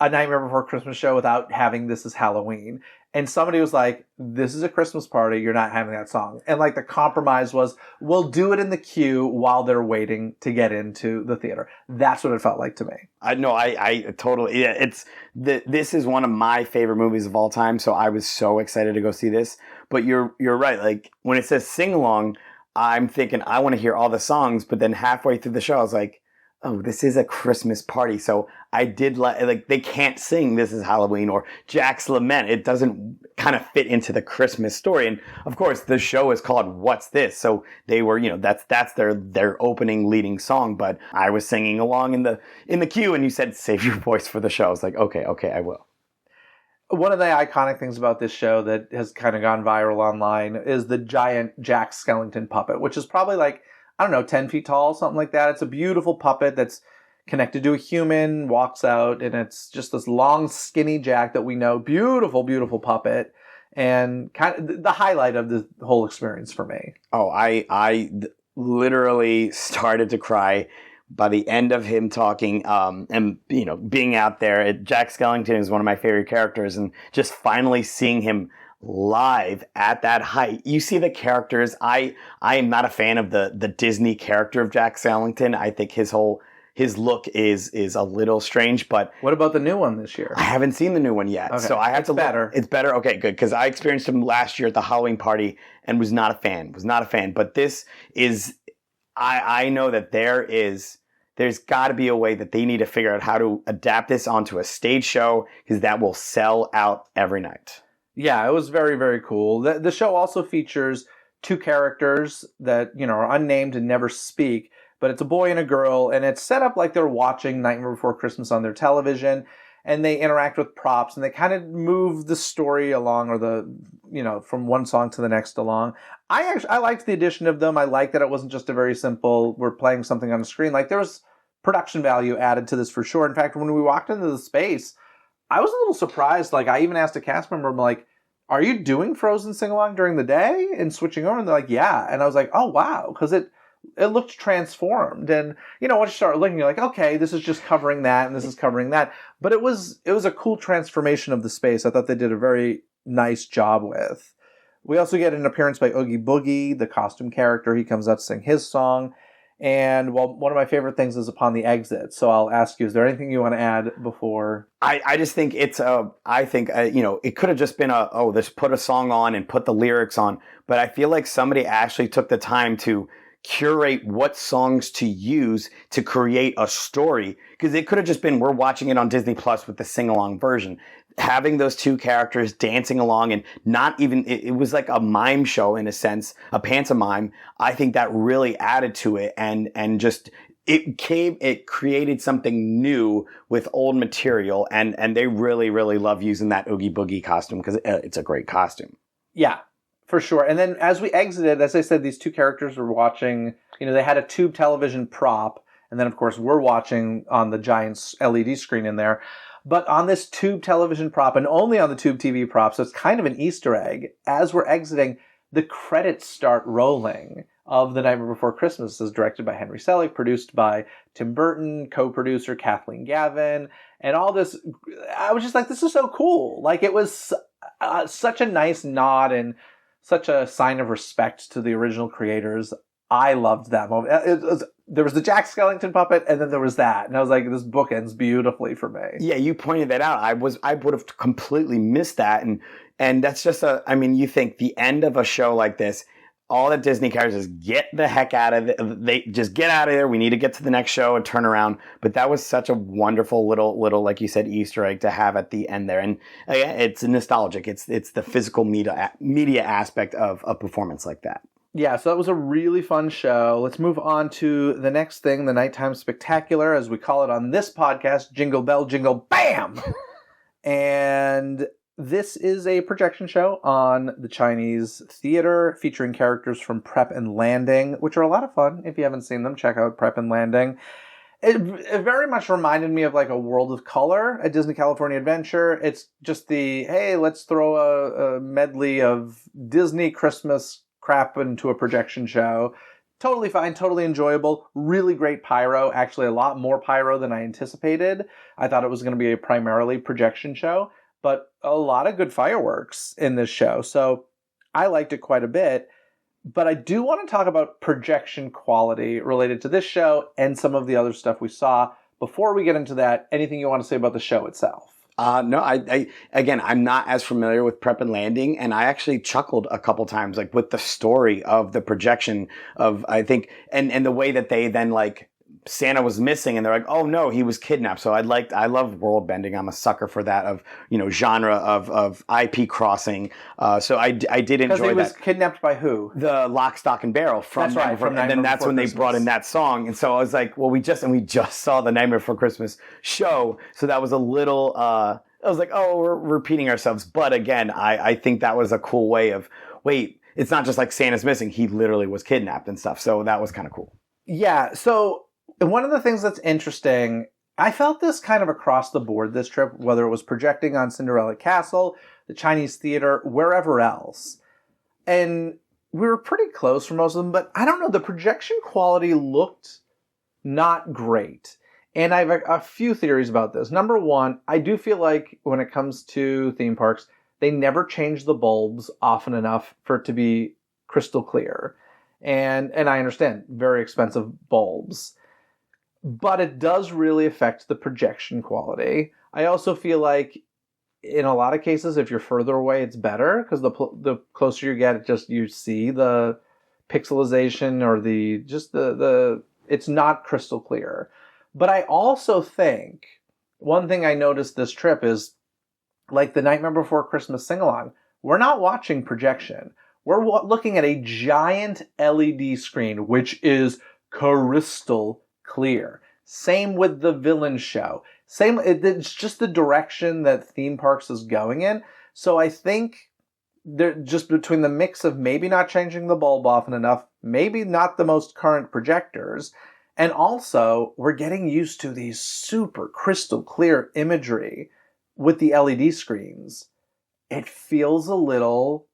a Nightmare Before Christmas show without having This Is Halloween. And somebody was like, this is a Christmas party, you're not having that song. And like the compromise was, we'll do it in the queue while they're waiting to get into the theater. That's what it felt like to me. I totally, yeah, this is one of my favorite movies of all time, so I was so excited to go see this. But you're right, like when it says sing along, I'm thinking I want to hear all the songs, but then halfway through the show I was like, oh, this is a Christmas party. So I did like they can't sing This Is Halloween or Jack's Lament. It doesn't kind of fit into the Christmas story. And of course, the show is called What's This? So they were, that's their opening leading song. But I was singing along in the queue, and you said save your voice for the show. I was like, okay, I will. One of the iconic things about this show that has kind of gone viral online is the giant Jack Skellington puppet, which is probably like, I don't know, 10 feet tall, something like that. It's a beautiful puppet that's connected to a human, walks out, and it's just this long, skinny Jack that we know. Beautiful, beautiful puppet. And kind of the highlight of the whole experience for me. Oh, I literally started to cry by the end of him talking, and being out there. Jack Skellington is one of my favorite characters, and just finally seeing him live at that height. You see the characters. I am not a fan of the Disney character of Jack Skellington. I think his look is a little strange. But what about the new one this year? I haven't seen the new one yet, okay. So I have to look. Better. It's better. Okay, good, because I experienced him last year at the Halloween party and was not a fan. But this is, I know that there's got to be a way that they need to figure out how to adapt this onto a stage show, because that will sell out every night. Yeah, it was very, very cool. The show also features two characters that, are unnamed and never speak, but it's a boy and a girl, and it's set up like they're watching Nightmare Before Christmas on their television, and they interact with props, and they kind of move the story along, or from one song to the next along. I liked the addition of them. I liked that it wasn't just a very simple, we're playing something on the screen. Like, there was production value added to this for sure. In fact, when we walked into the space, I was a little surprised. Like, I even asked a cast member, I'm like, are you doing Frozen sing-along during the day and switching over? And they're like, yeah. And I was like, oh, wow. Because it it looked transformed. And once you start looking, you're like, okay, this is just covering that, and this is covering that. But it was a cool transformation of the space. I thought they did a very nice job with. We also get an appearance by Oogie Boogie, the costume character. He comes out to sing his song. And one of my favorite things is upon the exit. So I'll ask you, is there anything you want to add before? I just think it could have just been this put a song on and put the lyrics on. But I feel like somebody actually took the time to curate what songs to use to create a story. Because it could have just been, we're watching it on Disney Plus with the sing-along version. Having those two characters dancing along and not even, it was like a mime show in a sense, a pantomime. I think that really added to it and just, it created something new with old material. And they really, really love using that Oogie Boogie costume because it's a great costume. Yeah, for sure. And then as we exited, as I said, these two characters were watching, they had a tube television prop. And then, of course, we're watching on the giant LED screen in there. But on this tube television prop, and only on the tube TV prop, so it's kind of an Easter egg, as we're exiting, the credits start rolling of The Nightmare Before Christmas. This is directed by Henry Selick, produced by Tim Burton, co-producer Kathleen Gavin, and all this. I was just like, this is so cool. Like, it was such a nice nod and such a sign of respect to the original creators. I loved that moment. There was the Jack Skellington puppet, and then there was that. And I was like, this book ends beautifully for me. Yeah, you pointed that out. I would have completely missed that. And that's just you think the end of a show like this, all that Disney cares is get the heck out of it. They just get out of there. We need to get to the next show and turn around. But that was such a wonderful little, like you said, Easter egg to have at the end there. And it's nostalgic. It's the physical media aspect of a performance like that. Yeah, so that was a really fun show. Let's move on to the next thing, the Nighttime Spectacular, as we call it on this podcast, Jingle Bell, Jingle Bam! And this is a projection show on the Chinese theater featuring characters from Prep and Landing, which are a lot of fun. If you haven't seen them, check out Prep and Landing. It very much reminded me of like a World of Color, a Disney California Adventure. It's just hey, let's throw a medley of Disney Christmas crap into a projection show. Totally fine, totally enjoyable, really great pyro, actually a lot more pyro than I anticipated. I thought it was going to be a primarily projection show, but a lot of good fireworks in this show. So I liked it quite a bit, but I do want to talk about projection quality related to this show and some of the other stuff we saw. Before we get into that, anything you want to say about the show itself? No, I'm not as familiar with Prep and Landing, and I actually chuckled a couple times, like with the story of the projection of, I think, and the way that they then like Santa was missing and they're like, oh no, he was kidnapped. So I love world bending. I'm a sucker for that of, genre of IP crossing. So I did enjoy that. Because he was kidnapped by who? The Lock, Stock, and Barrel from That's right, and then that's when they brought in that song. And so I was like, well, we just saw the Nightmare Before Christmas show. So that was a little, I was like, oh, we're repeating ourselves. But again, I think that was a cool way of, wait, it's not just like Santa's missing. He literally was kidnapped and stuff. So that was kind of cool. Yeah. So one of the things that's interesting, I felt this kind of across the board this trip, whether it was projecting on Cinderella Castle, the Chinese theater, wherever else. And we were pretty close for most of them, but I don't know, the projection quality looked not great. And I have a few theories about this. Number one, I do feel like when it comes to theme parks, they never change the bulbs often enough for it to be crystal clear. And I understand, very expensive bulbs. But it does really affect the projection quality. I also feel like in a lot of cases, if you're further away, it's better because the closer you get, you see the pixelization or the it's not crystal clear. But I also think one thing I noticed this trip is like the Nightmare Before Christmas sing-along. We're not watching projection. We're looking at a giant LED screen, which is crystal clear. Same with the villain show. It's just the direction that theme parks is going in. So I think they're just between the mix of maybe not changing the bulb often enough, maybe not the most current projectors, and also we're getting used to these super crystal clear imagery with the LED screens. It feels a little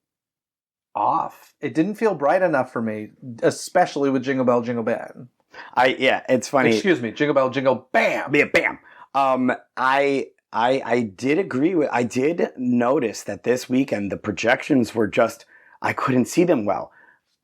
off. It didn't feel bright enough for me, especially with Jingle Bell Jingle Bam. It's funny. Excuse me, Jingle Bell Jingle Bam. Yeah, bam. I did agree with. I did notice that this weekend the projections were just. I couldn't see them well.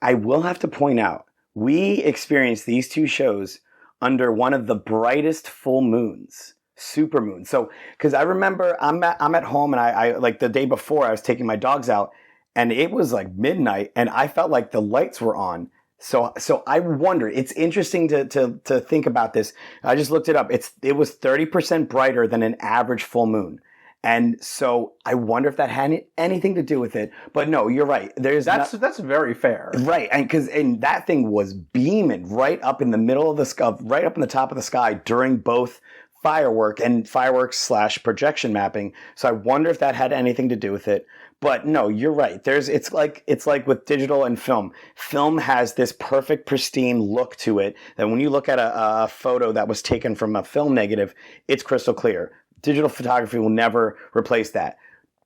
I will have to point out we experienced these two shows under one of the brightest full moons, super moon. So, because I remember I'm at home and I like the day before I was taking my dogs out and it was like midnight and I felt like the lights were on. So I wonder. It's interesting to think about this. I just looked it up. It was 30% brighter than an average full moon. And so I wonder if that had anything to do with it. But no, you're right. That's very fair. Right. And that thing was beaming right up in the middle of the sky, right up in the top of the sky during both fireworks / projection mapping. So I wonder if that had anything to do with it. But no, you're right. It's like with digital and film. Film has this perfect, pristine look to it that when you look at a photo that was taken from a film negative, it's crystal clear. Digital photography will never replace that.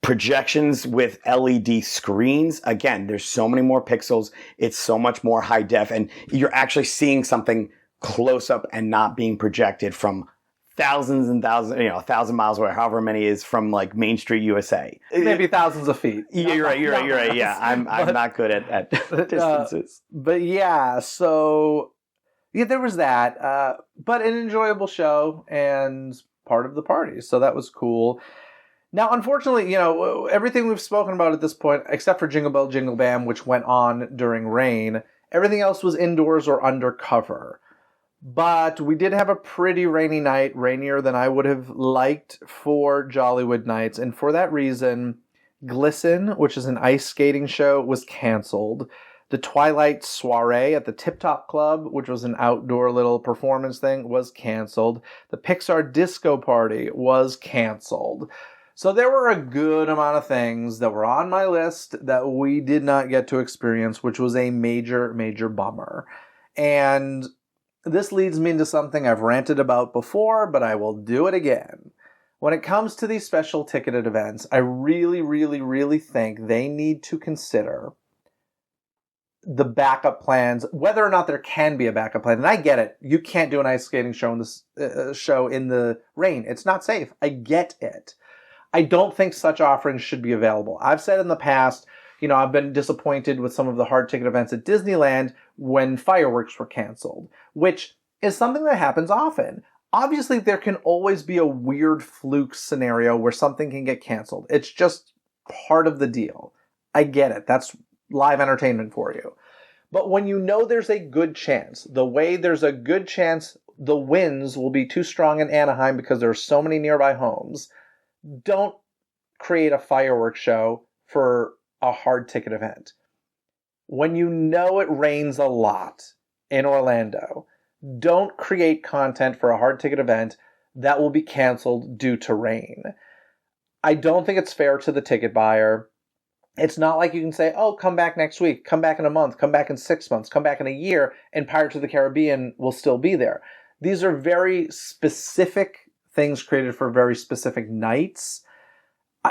Projections with LED screens, again, there's so many more pixels. It's so much more high def, and you're actually seeing something close up and not being projected from thousands and thousands, 1,000 miles away, however many is from like Main Street, USA. Maybe thousands of feet. Yeah, you're right. Yeah, I'm not good at distances. But yeah, so yeah, there was that. But an enjoyable show and part of the party, so that was cool. Now, unfortunately, everything we've spoken about at this point, except for Jingle Bell Jingle Bam, which went on during rain, everything else was indoors or under cover. But we did have a pretty rainy night, rainier than I would have liked for Jollywood Nights, and for that reason, Glisten, which is an ice skating show, was canceled. The Twilight Soiree at the Tip Top Club, which was an outdoor little performance thing, was canceled. The Pixar Disco Party was canceled. So there were a good amount of things that were on my list that we did not get to experience, which was a major, major bummer. And this leads me into something I've ranted about before, but I will do it again. When it comes to these special ticketed events, I really, really, really think they need to consider the backup plans, whether or not there can be a backup plan. And I get it. You can't do an ice skating show in this show in the rain. It's not safe. I get it. I don't think such offerings should be available. I've said in the past, I've been disappointed with some of the hard ticket events at Disneyland when fireworks were canceled, which is something that happens often. Obviously, there can always be a weird fluke scenario where something can get canceled. It's just part of the deal. I get it. That's live entertainment for you. But when there's a good chance, the way there's a good chance the winds will be too strong in Anaheim because there are so many nearby homes, don't create a fireworks show for a hard ticket event. When it rains a lot in Orlando, don't create content for a hard ticket event that will be canceled due to rain. I don't think it's fair to the ticket buyer. It's not like you can say, oh, come back next week, come back in a month, come back in 6 months, come back in a year, and Pirates of the Caribbean will still be there. These are very specific things created for very specific nights.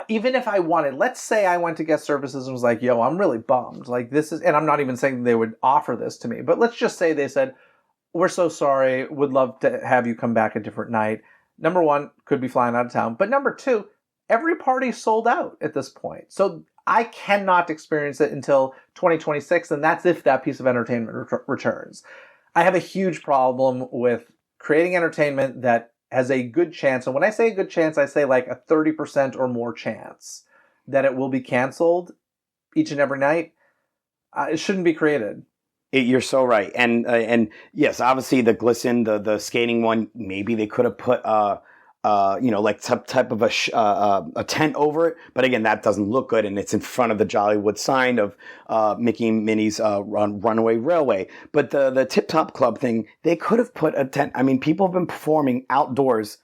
Even if I wanted, let's say I went to guest services and was like, yo, I'm really bummed. Like and I'm not even saying they would offer this to me, but let's just say they said, we're so sorry, would love to have you come back a different night. Number one, could be flying out of town. But number two, every party's sold out at this point. So I cannot experience it until 2026, and that's if that piece of entertainment returns. I have a huge problem with creating entertainment that has a good chance, and when I say a good chance, I say like a 30% or more chance that it will be canceled each and every night. It shouldn't be created. You're so right, and yes, obviously the Glisten, the skating one, maybe they could have put like type of a tent over it, but again, that doesn't look good, and it's in front of the Jollywood sign of Mickey and Minnie's Runaway Railway. But the Tip Top Club thing, they could have put a tent. I mean, people have been performing outdoors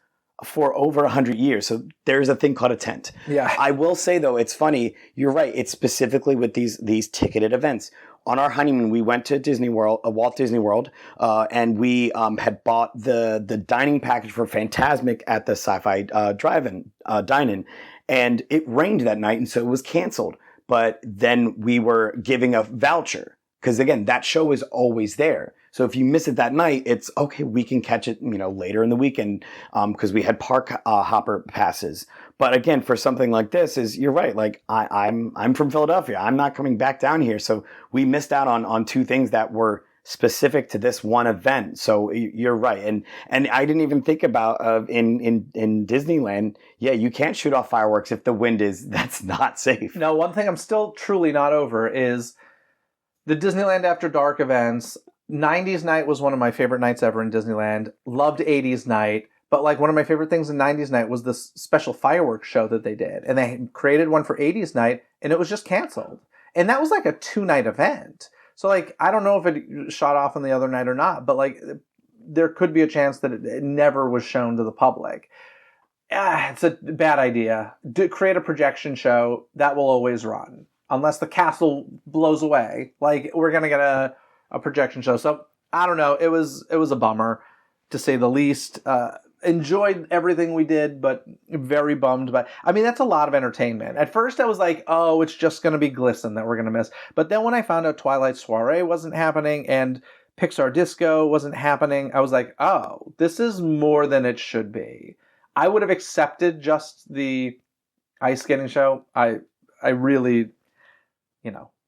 for over 100 years, so there's a thing called a tent. Yeah, I will say though, it's funny. You're right. It's specifically with these ticketed events. On our honeymoon, we went to Disney World, Walt Disney World, and we had bought the dining package for Fantasmic at the Sci-Fi Drive-In, Dine-In, and it rained that night, and so it was canceled. but then we were giving a voucher. Because again, that show is always there. So if you miss it that night, it's okay. We can catch it, later in the weekend because we had park hopper passes. But again, for something like this, you're right. Like I'm from Philadelphia. I'm not coming back down here. So we missed out on two things that were specific to this one event. So you're right. And I didn't even think about in Disneyland. Yeah, you can't shoot off fireworks if the wind that's not safe. No, one thing I'm still truly not over is the Disneyland After Dark events. 90s Night was one of my favorite nights ever in Disneyland. Loved 80s Night. But like one of my favorite things in 90s Night was this special fireworks show that they did. And they created one for 80s Night and it was just canceled. And that was like a 2-night event. So like, I don't know if it shot off on the other night or not, but like there could be a chance that it never was shown to the public. It's a bad idea. Create a projection show that will always run. Unless the castle blows away. Like we're going to get a projection show. So I don't know. It was a bummer to say the least. Enjoyed everything we did, but very bummed. But I mean, that's a lot of entertainment. At first I was like, oh, it's just going to be Glisten that we're going to miss. But then when I found out Twilight Soiree wasn't happening and Pixar Disco wasn't happening, I was like, oh, this is more than it should be. I would have accepted just the ice skating show. I really,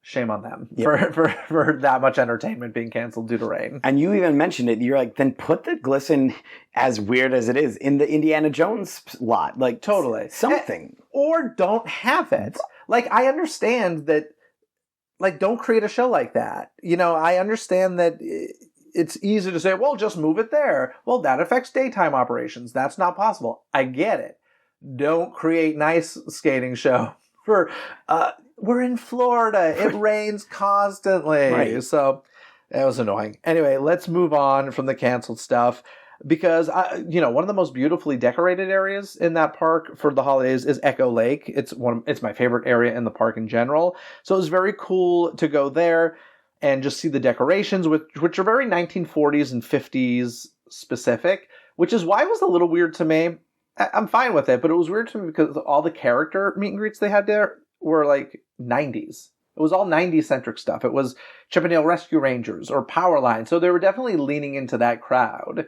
shame on them for that much entertainment being canceled due to rain. And you even mentioned it. You're like, then put the Glisten, as weird as it is, in the Indiana Jones lot. Like, totally. Something. Or don't have it. Like, I understand that, like, don't create a show like that. I understand that it's easy to say, well, just move it there. Well, that affects daytime operations. That's not possible. I get it. Don't create an ice skating show for... we're in Florida. It rains constantly. Right. So that was annoying. Anyway, let's move on from the canceled stuff because, one of the most beautifully decorated areas in that park for the holidays is Echo Lake. It's my favorite area in the park in general. So it was very cool to go there and just see the decorations, which are very 1940s and 50s specific, which is why it was a little weird to me. I'm fine with it, but it was weird to me because all the character meet and greets they had there were like 90s. It was all 90s centric stuff. It was Chippendale Rescue Rangers or Powerline. So they were definitely leaning into that crowd,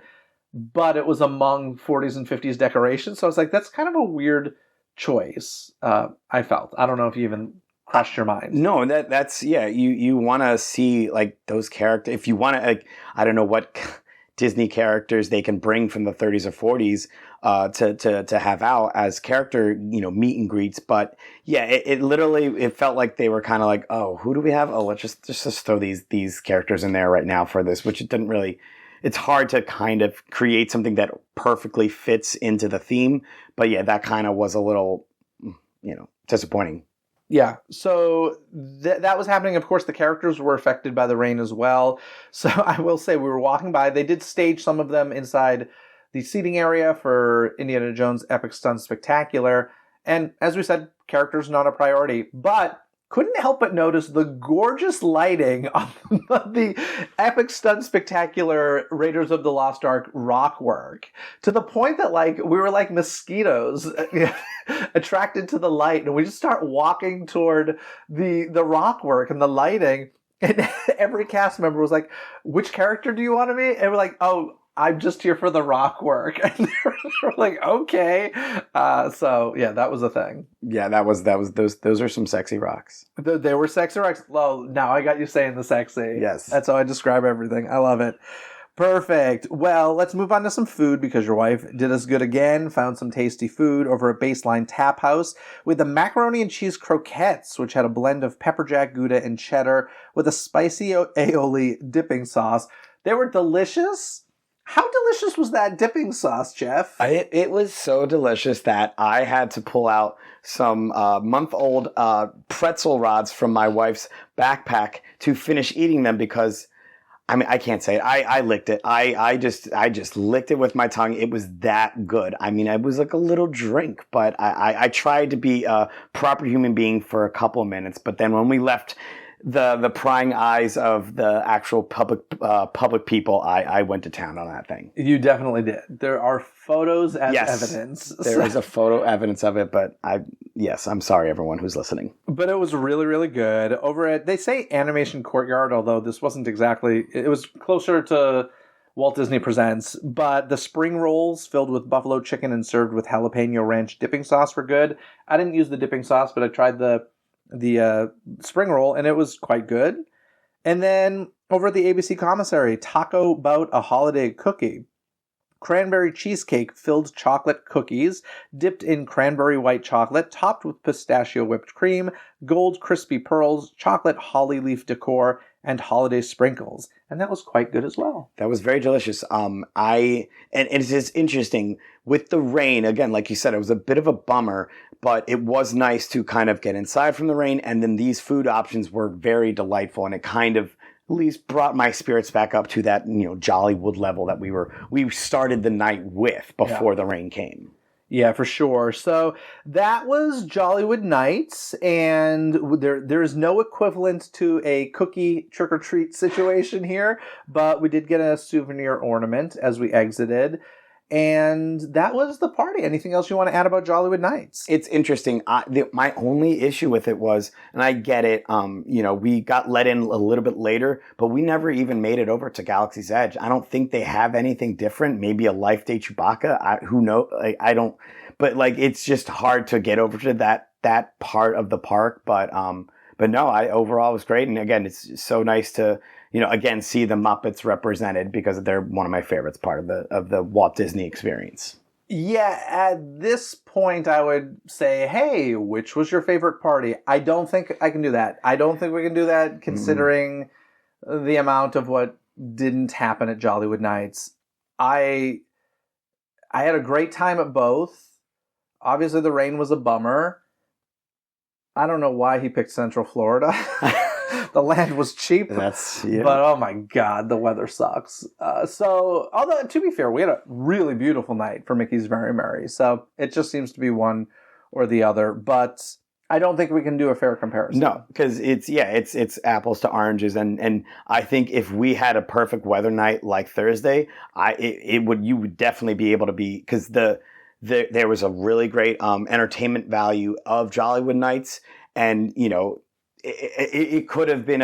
but it was among 40s and 50s decorations. So I was like, that's kind of a weird choice. I felt. I don't know if you even crossed your mind. No, that's you want to see like those characters. If you want to, like, I don't know what Disney characters they can bring from the 30s or 40s to have out as character, meet and greets. But yeah, it literally felt like they were kind of like, oh, who do we have? Oh, let's just throw these characters in there right now for this, which it didn't really. It's hard to kind of create something that perfectly fits into the theme. But yeah, that kind of was a little, disappointing. Yeah, so that was happening. Of course, the characters were affected by the rain as well. So I will say we were walking by. They did stage some of them inside the seating area for Indiana Jones Epic Stunt Spectacular. And as we said, characters not a priority. But couldn't help but notice the gorgeous lighting on the Epic Stunt Spectacular Raiders of the Lost Ark rock work. To the point that we were like mosquitoes attracted to the light. And we just start walking toward the rock work and the lighting. And every cast member was like, which character do you want to be? And we're like, oh, I'm just here for the rock work. And they're like, okay. So yeah, that was a thing. Yeah, that was those are some sexy rocks. They were sexy rocks. Well, now I got you saying the sexy. Yes. That's how I describe everything. I love it. Perfect. Well, let's move on to some food because your wife did us good again. Found some tasty food over at Baseline Tap House with the macaroni and cheese croquettes, which had a blend of pepper jack, Gouda, and cheddar with a spicy aioli dipping sauce. They were delicious. How delicious was that dipping sauce, Jeff? It was so delicious that I had to pull out some month-old pretzel rods from my wife's backpack to finish eating them because, I mean, I can't say it. I licked it. I just licked it with my tongue. It was that good. I mean, it was like a little drink, but I tried to be a proper human being for a couple of minutes. But then when we left the prying eyes of the actual public people, I went to town on that thing. You definitely did. There are photos as evidence. There is a photo evidence of it, but I'm sorry everyone who's listening. But it was really, really good. Over at, they say Animation Courtyard, although this wasn't exactly, it was closer to Walt Disney Presents, but the spring rolls filled with buffalo chicken and served with jalapeno ranch dipping sauce were good. I didn't use the dipping sauce, but I tried the spring roll, and it was quite good. And then over at the ABC Commissary, Taco Bout a Holiday Cookie. Cranberry cheesecake filled chocolate cookies, dipped in cranberry white chocolate, topped with pistachio whipped cream, gold crispy pearls, chocolate holly leaf decor, and holiday sprinkles. And that was quite good as well. That was very delicious. And it's just interesting with the rain. Again, like you said, it was a bit of a bummer, but it was nice to kind of get inside from the rain. And then these food options were very delightful, and it kind of at least brought my spirits back up to that, Jollywood level that we started the night with before the rain came. Yeah, for sure. So that was Jollywood Nights, and there is no equivalent to a cookie trick-or-treat situation here, but we did get a souvenir ornament as we exited, and that was the party. Anything else you want to add about Jollywood Nights? It's interesting. My only issue with it was, and I get it, we got let in a little bit later, but we never even made it over to Galaxy's Edge. I don't think they have anything different. Maybe a Life Day Chewbacca. Who knows? I don't. But it's just hard to get over to that part of the park. But no, overall it was great. And again, it's so nice to again see the Muppets represented, because they're one of my favorites part of the Walt Disney experience. Yeah, at this point I would say, hey, which was your favorite party? I don't think I can do that. I don't think we can do that considering the amount of what didn't happen at Jollywood Nights. I had a great time at both. Obviously, the rain was a bummer. I don't know why he picked Central Florida. The land was cheap. But oh my God, the weather sucks. Although to be fair, we had a really beautiful night for Mickey's Very Merry. So it just seems to be one or the other. But I don't think we can do a fair comparison. No, because it's apples to oranges, and I think if we had a perfect weather night like Thursday, you would definitely be able to be, because there was a really great entertainment value of Jollywood Nights, and it could have been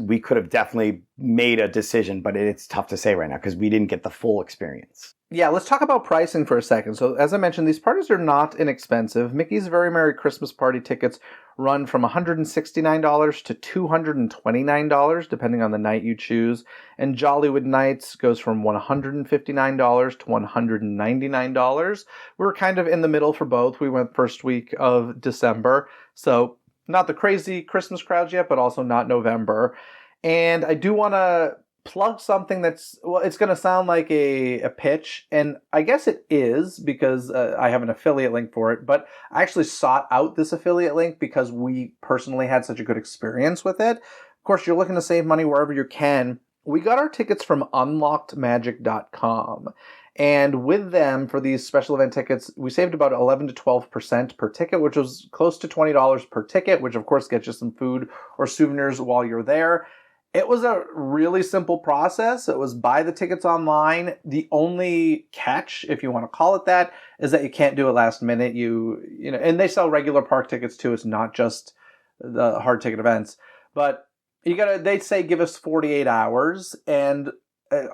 we could have definitely made a decision, but it's tough to say right now because we didn't get the full experience. Yeah, let's talk about pricing for a second. So as I mentioned, these parties are not inexpensive. Mickey's Very Merry Christmas Party tickets run from $169 to $229, depending on the night you choose. And Jollywood Nights goes from $159 to $199. We're kind of in the middle for both. We went first week of December, so not the crazy Christmas crowds yet, but also not November. And I do want to plug something that's, well, it's going to sound like a pitch, and I guess it is because I have an affiliate link for it, but I actually sought out this affiliate link because we personally had such a good experience with it. Of course, you're looking to save money wherever you can. We got our tickets from unlockedmagic.com, and with them, for these special event tickets, we saved about 11 to 12% per ticket, which was close to $20 per ticket, which of course gets you some food or souvenirs while you're there. It was a really simple process. It was buy the tickets online. The only catch, if you want to call it that, is that you can't do it last minute. And they sell regular park tickets too. It's not just the hard ticket events. But they say give us 48 hours, and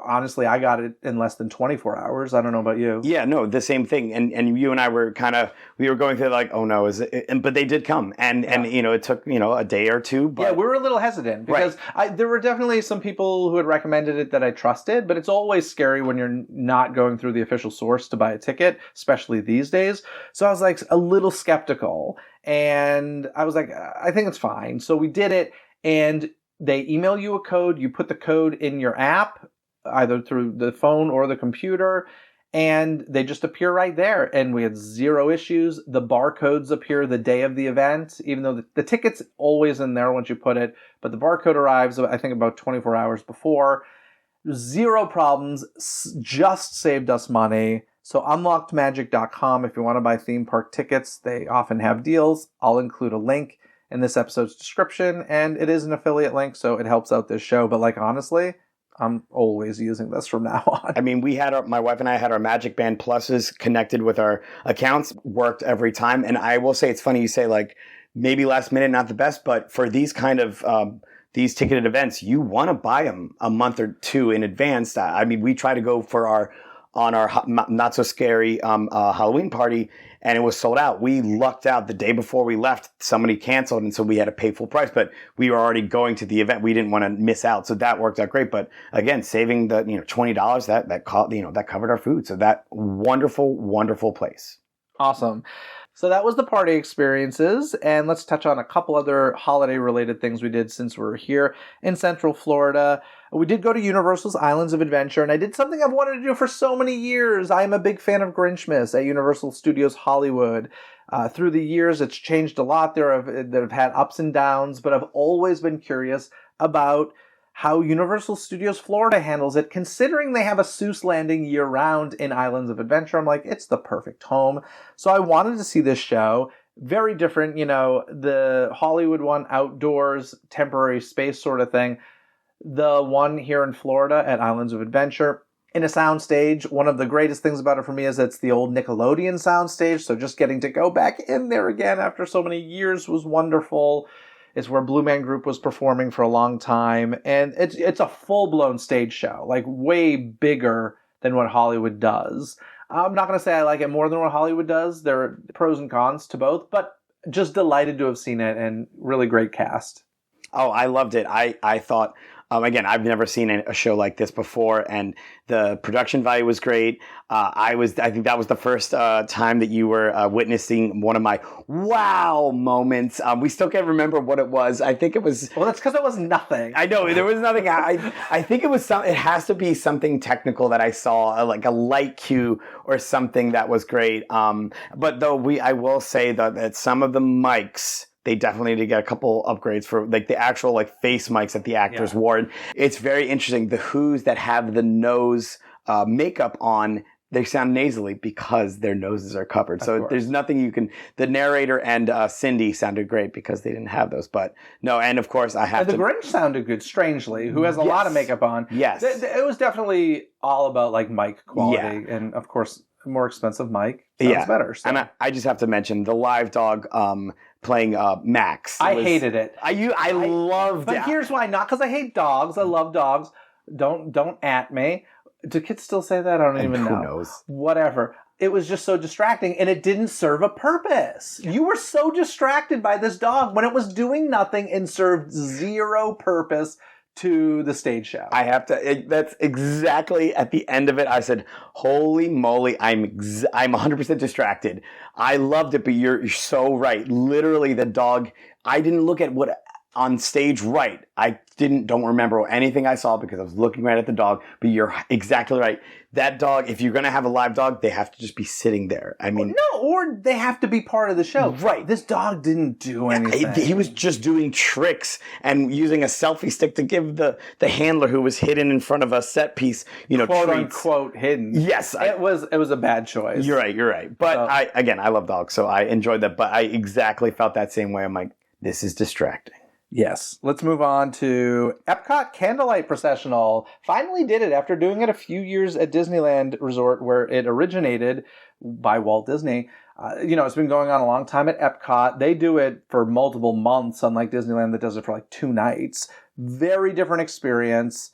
honestly, I got it in less than 24 hours. I don't know about you. Yeah, no, the same thing. And you and I were we were going through like, oh no, is it? But they did come, and it took a day or two. But yeah, we were a little hesitant because there were definitely some people who had recommended it that I trusted, but it's always scary when you're not going through the official source to buy a ticket, especially these days. So I was like a little skeptical, and I was like, I think it's fine. So we did it, and they email you a code. You put the code in your app, either through the phone or the computer, and they just appear right there. And we had zero issues. The barcodes appear the day of the event, even though the ticket's always in there once you put it, but the barcode arrives, I think, about 24 hours before. Zero problems, just saved us money. So unlockedmagic.com, if you want to buy theme park tickets, they often have deals. I'll include a link in this episode's description, and it is an affiliate link, so it helps out this show. But like, honestly, I'm always using this from now on. I mean, my wife and I had our Magic Band Pluses connected with our accounts, worked every time. And I will say, it's funny you say like maybe last minute, not the best, but for these kind of these ticketed events, you want to buy them a month or two in advance. I mean, we try to go for our not so scary Halloween party, and it was sold out. We lucked out the day before we left. Somebody canceled, and so we had to pay full price. But we were already going to the event. We didn't want to miss out, so that worked out great. But again, saving the $20 that covered our food. So that wonderful place. Awesome. So that was the party experiences, and let's touch on a couple other holiday-related things we did since we were here in Central Florida. We did go to Universal's Islands of Adventure, and I did something I've wanted to do for so many years. I am a big fan of Grinchmas at Universal Studios Hollywood. Through the years, it's changed a lot. There have had ups and downs, but I've always been curious about how Universal Studios Florida handles it, considering they have a Seuss landing year-round in Islands of Adventure. I'm like, it's the perfect home. So I wanted to see this show. Very different, the Hollywood one, outdoors, temporary space sort of thing. The one here in Florida at Islands of Adventure, in a soundstage. One of the greatest things about it for me is it's the old Nickelodeon soundstage, so just getting to go back in there again after so many years was wonderful. It's where Blue Man Group was performing for a long time, and it's a full-blown stage show, like way bigger than what Hollywood does. I'm not going to say I like it more than what Hollywood does. There are pros and cons to both, but just delighted to have seen it, and really great cast. Oh, I loved it. I thought, again, I've never seen a show like this before, and the production value was great. I think that was the first time that you were witnessing one of my wow moments. We still can't remember what it was. I think it was. Well, that's because it was nothing. I know there was nothing. I think it was it has to be something technical that I saw, like a light cue or something that was great. But though I will say that some of the mics, they definitely need to get a couple upgrades for like the actual like face mics that the actors wore. And it's very interesting. The Who's that have the nose makeup on, they sound nasally because their noses are covered. So there's nothing you can. The narrator and Cindy sounded great because they didn't have those. But no, and of course I have the Grinch sounded good, strangely, who has a lot of makeup on. Yes. It was definitely all about like mic quality. And of course, a more expensive mic sounds better. So. And I just have to mention the live dog playing Max. I hated it. I loved it. But here's why. Not because I hate dogs. I love dogs. Don't at me. Do kids still say that? I don't even know. Who knows? Whatever. It was just so distracting, and it didn't serve a purpose. You were so distracted by this dog when it was doing nothing and served zero purpose to the stage show. I have to. That's exactly at the end of it. I said, "Holy moly! I'm 100% distracted." I loved it, but you're so right. Literally, the dog. I didn't look at what on stage right. I don't remember anything I saw because I was looking right at the dog. But you're exactly right. That dog, if you're going to have a live dog, they have to just be sitting there. I mean, no, or they have to be part of the show. Right. This dog didn't do anything. He was just doing tricks and using a selfie stick to give the handler who was hidden in front of a set piece, quote treats. Unquote hidden. Yes. It was a bad choice. You're right. But I love dogs, so I enjoyed that. But I exactly felt that same way. I'm like, this is distracting. Yes. Let's move on to Epcot Candlelight Processional. Finally did it after doing it a few years at Disneyland Resort, where it originated by Walt Disney. It's been going on a long time at Epcot. They do it for multiple months, unlike Disneyland that does it for like 2 nights. Very different experience.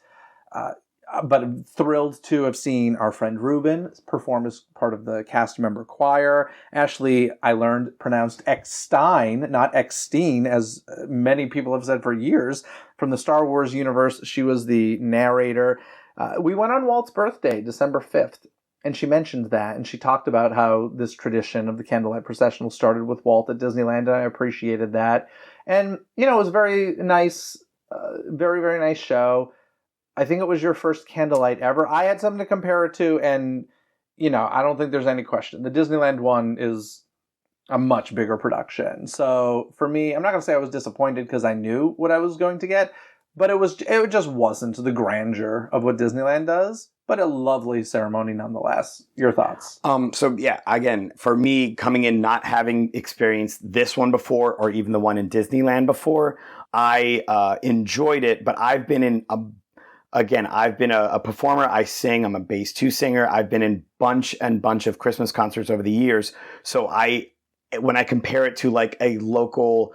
But thrilled to have seen our friend Ruben perform as part of the cast member choir. Ashley, I learned, pronounced Eckstein, not Eckstein, as many people have said for years. From the Star Wars universe, she was the narrator. We went on Walt's birthday, December 5th, and she mentioned that, and she talked about how this tradition of the Candlelight Processional started with Walt at Disneyland, and I appreciated that. And, it was very nice, very, very nice show. I think it was your first candlelight ever. I had something to compare it to, and, I don't think there's any question. The Disneyland one is a much bigger production. So for me, I'm not going to say I was disappointed because I knew what I was going to get, but it just wasn't the grandeur of what Disneyland does. but a lovely ceremony nonetheless. Your thoughts? So yeah, again, for me, coming in not having experienced this one before, or even the one in Disneyland before, I enjoyed it. But I've been in I've been a performer. I sing. I'm a bass 2 singer. I've been in bunch of Christmas concerts over the years. So when I compare it to like a local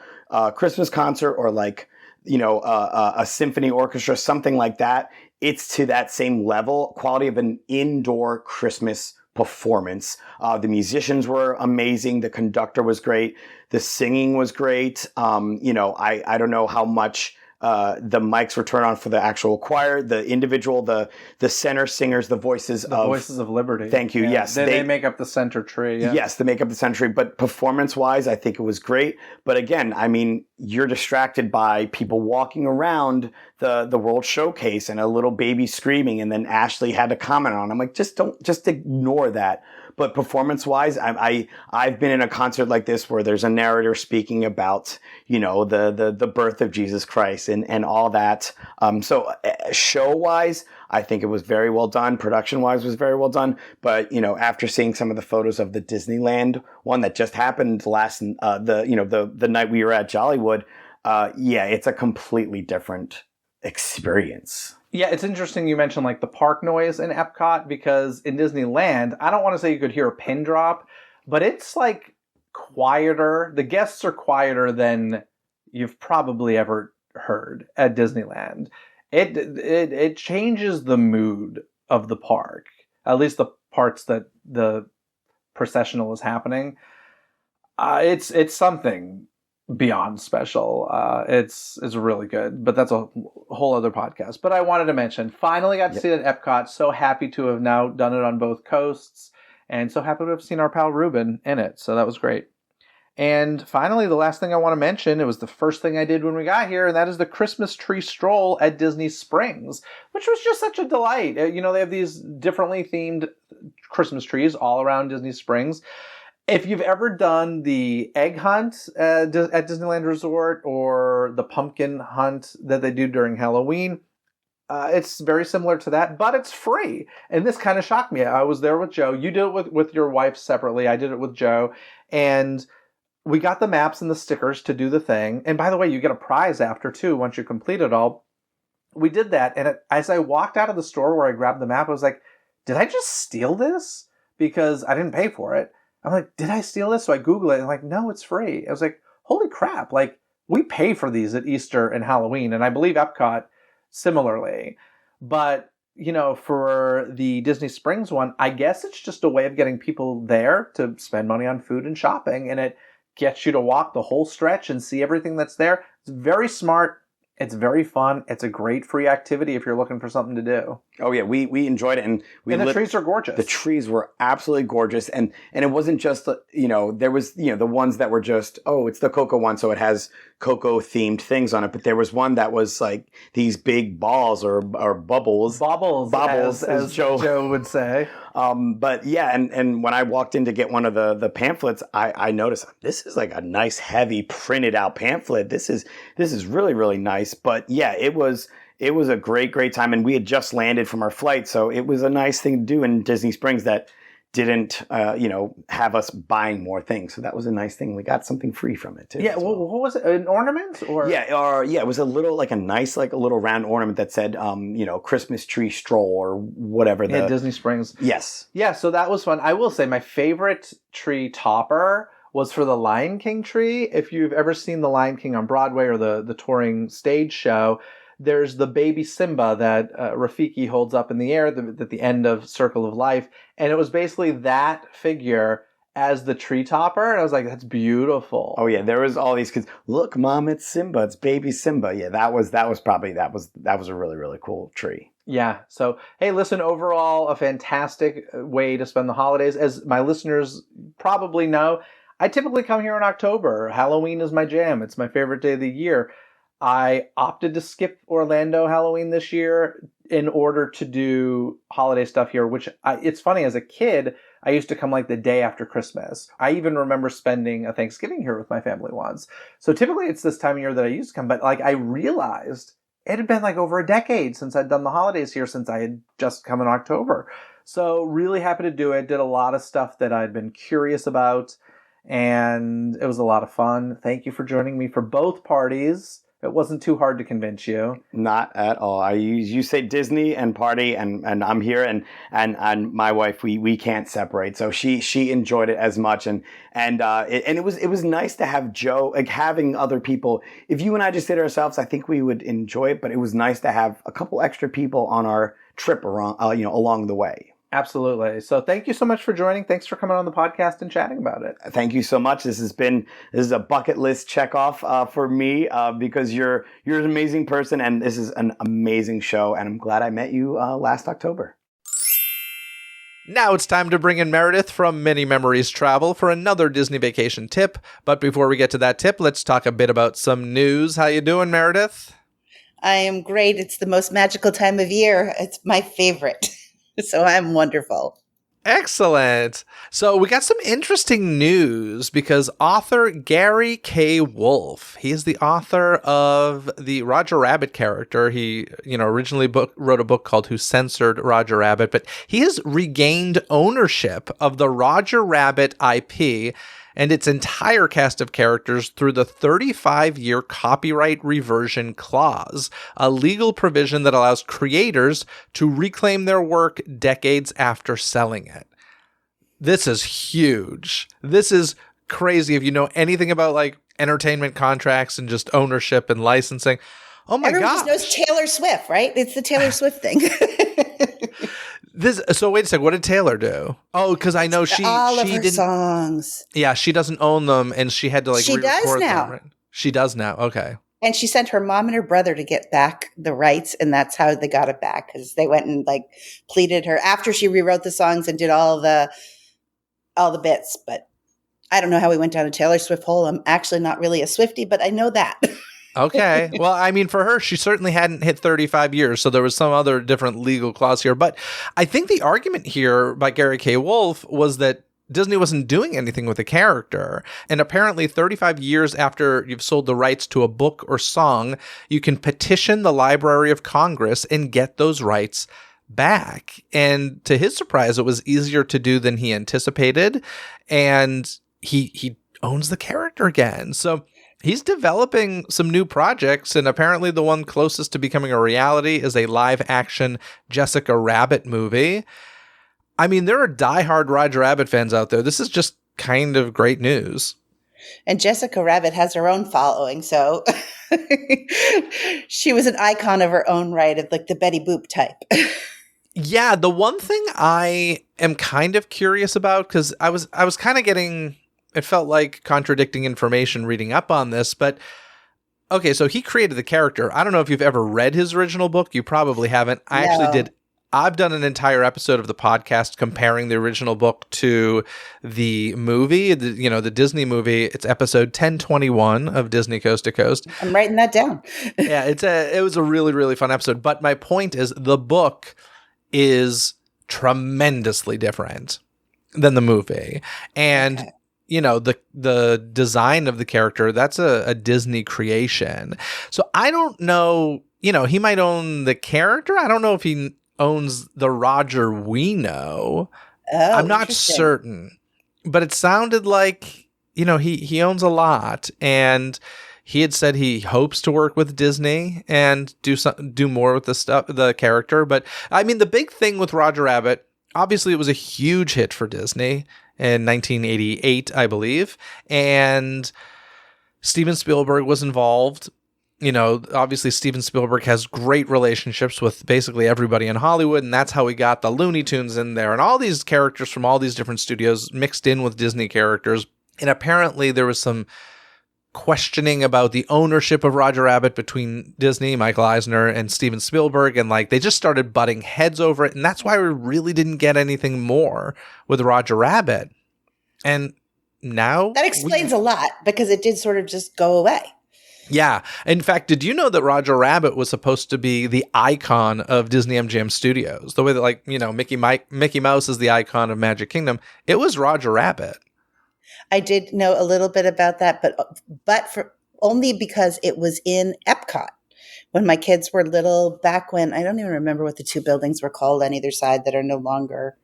Christmas concert, or like, a symphony orchestra, something like that, it's to that same level, quality of an indoor Christmas performance. The musicians were amazing. The conductor was great. The singing was great. I don't know how much the mics were turned on for the actual choir, the individual, the center singers, the voices of Liberty. Thank you. Yeah. Yes, they make up the center tree. Yeah. Yes, they make up the center tree. But performance-wise, I think it was great. But again, I mean, you're distracted by people walking around the World Showcase and a little baby screaming, and then Ashley had to comment on it. I'm like, just ignore that. But performance-wise, I've been in a concert like this where there's a narrator speaking about, the birth of Jesus Christ and all that. So show-wise, I think it was very well done. Production-wise was very well done. But, after seeing some of the photos of the Disneyland one that just happened the night we were at Jollywood, it's a completely different experience. Yeah, it's interesting you mentioned like the park noise in Epcot, because in Disneyland, I don't want to say you could hear a pin drop, but it's like quieter. The guests are quieter than you've probably ever heard at Disneyland. It changes the mood of the park, at least the parts that the processional is happening. It's something beyond special. It's really good, but that's a whole other podcast. But I wanted to mention, finally got to see it at Epcot. So happy to have now done it on both coasts, and so happy to have seen our pal Ruben in it. So that was great. And finally, the last thing I want to mention, it was the first thing I did when we got here, and that is the Christmas tree stroll at Disney Springs, which was just such a delight. They have these differently themed Christmas trees all around Disney Springs. If you've ever done the egg hunt at Disneyland Resort, or the pumpkin hunt that they do during Halloween, it's very similar to that, but it's free. And this kind of shocked me. I was there with Joe. You did it with your wife separately. I did it with Joe. And we got the maps and the stickers to do the thing. And by the way, you get a prize after, too, once you complete it all. We did that. And as I walked out of the store where I grabbed the map, I was like, did I just steal this? Because I didn't pay for it. I'm like, did I steal this? So I Google it, and I'm like, no, it's free. I was like, holy crap. Like, we pay for these at Easter and Halloween, and I believe Epcot similarly. But, for the Disney Springs one, I guess it's just a way of getting people there to spend money on food and shopping, and it gets you to walk the whole stretch and see everything that's there. It's very smart. It's very fun. It's a great free activity if you're looking for something to do. Oh yeah, we enjoyed it, and the trees are gorgeous. The trees were absolutely gorgeous, and it wasn't just there was the ones that were just, oh, it's the Cocoa one, so it has Cocoa themed things on it, but there was one that was like these big balls or bubbles, as Joe would say. But yeah, and when I walked in to get one of the pamphlets, I noticed this is like a nice heavy printed out pamphlet. This is really, really nice. But yeah, it was a great time, and we had just landed from our flight, so it was a nice thing to do in Disney Springs that didn't have us buying more things. So that was a nice thing. We got something free from it too. Yeah, well, what was it? An ornament or it was a little like a nice like a little round ornament that said Christmas tree stroll or whatever. Yeah, Disney Springs. Yes. Yeah, so that was fun. I will say my favorite tree topper was for the Lion King tree. If you've ever seen the Lion King on Broadway or the touring stage show, there's the baby Simba that Rafiki holds up in the air at the end of Circle of Life. And it was basically that figure as the tree topper. And I was like, that's beautiful. Oh, yeah. There was all these kids. Look, Mom, it's Simba. It's baby Simba. Yeah, that was a really, really cool tree. Yeah. So, hey, listen, overall, a fantastic way to spend the holidays. As my listeners probably know, I typically come here in October. Halloween is my jam. It's my favorite day of the year. I opted to skip Orlando Halloween this year in order to do holiday stuff here, which it's funny, as a kid, I used to come like the day after Christmas. I even remember spending a Thanksgiving here with my family once. So typically it's this time of year that I used to come, but like I realized it had been like over a decade since I'd done the holidays here, since I had just come in October. So really happy to do it. Did a lot of stuff that I'd been curious about, and it was a lot of fun. Thank you for joining me for both parties. It wasn't too hard to convince you. Not at all. You say Disney and party, and I'm here, and my wife, we can't separate. So she enjoyed it as much, and it was nice to have Joe, like having other people. If you and I just did it ourselves, I think we would enjoy it. But it was nice to have a couple extra people on our trip around, along the way. Absolutely. So thank you so much for joining. Thanks for coming on the podcast and chatting about it. Thank you so much. This is a bucket list check off for me because you're an amazing person, and this is an amazing show, and I'm glad I met you last October. Now it's time to bring in Meredith from Many Memories Travel for another Disney vacation tip. But before we get to that tip, let's talk a bit about some news. How you doing, Meredith? I am great. It's the most magical time of year. It's my favorite. So I'm wonderful. Excellent. So we got some interesting news because author Gary K. Wolfe, he is the author of the Roger Rabbit character. He, originally wrote a book called Who Censored Roger Rabbit, but he has regained ownership of the Roger Rabbit IP and its entire cast of characters through the 35-year copyright reversion clause, a legal provision that allows creators to reclaim their work decades after selling it. This is huge. This is crazy. If you know anything about like entertainment contracts and just ownership and licensing, oh my Everyone gosh. just knows Taylor Swift, right? It's the Taylor Swift thing. So wait a second. What did Taylor do? Oh, because I know all of she her didn't. songs. Yeah, she doesn't own them, and she had to like. She does re-record now. them, right? She does now. Okay. And she sent her mom and her brother to get back the rights, and that's how they got it back, because they went and like pleaded her after she rewrote the songs and did all the bits. But I don't know how we went down a Taylor Swift hole. I'm actually not really a Swiftie, but I know that. Okay. Well, I mean, for her, she certainly hadn't hit 35 years, so there was some other different legal clause here. But I think the argument here by Gary K. Wolfe was that Disney wasn't doing anything with the character. And apparently 35 years after you've sold the rights to a book or song, you can petition the Library of Congress and get those rights back. And to his surprise, it was easier to do than he anticipated. And he owns the character again. So he's developing some new projects, and apparently the one closest to becoming a reality is a live-action Jessica Rabbit movie. I mean, there are diehard Roger Rabbit fans out there. This is just kind of great news. And Jessica Rabbit has her own following, so she was an icon of her own right, of like the Betty Boop type. Yeah, the one thing I am kind of curious about, because I was kind of getting... It felt like contradicting information reading up on this, but okay, so he created the character. I don't know if you've ever read his original book. You probably haven't. I actually did. I've done an entire episode of the podcast comparing the original book to the movie, the Disney movie. It's episode 1021 of Dizney Coast to Coast. I'm writing that down. Yeah, it was a really, really fun episode. But my point is the book is tremendously different than the movie. And okay. The design of the character, that's a Disney creation. So I don't know, he might own the character. I don't know if he owns the Roger we know. Oh, I'm not certain. But it sounded like, he owns a lot. And he had said he hopes to work with Disney and do more with the character. But I mean, the big thing with Roger Rabbit, obviously it was a huge hit for Disney in 1988, I believe. And Steven Spielberg was involved. Obviously Steven Spielberg has great relationships with basically everybody in Hollywood, and that's how we got the Looney Tunes in there and all these characters from all these different studios mixed in with Disney characters. And apparently there was some questioning about the ownership of Roger Rabbit between Disney, Michael Eisner, and Steven Spielberg, and they just started butting heads over it, and that's why we really didn't get anything more with Roger Rabbit. And now that explains a lot, because it did sort of just go away. Yeah. In fact, did you know that Roger Rabbit was supposed to be the icon of Disney MGM Studios? The way that Mickey Mouse is the icon of Magic Kingdom. It was Roger Rabbit. I did know a little bit about that, but for only because it was in Epcot. when my kids were little, back when, I don't even remember what the two buildings were called on either side that are no longer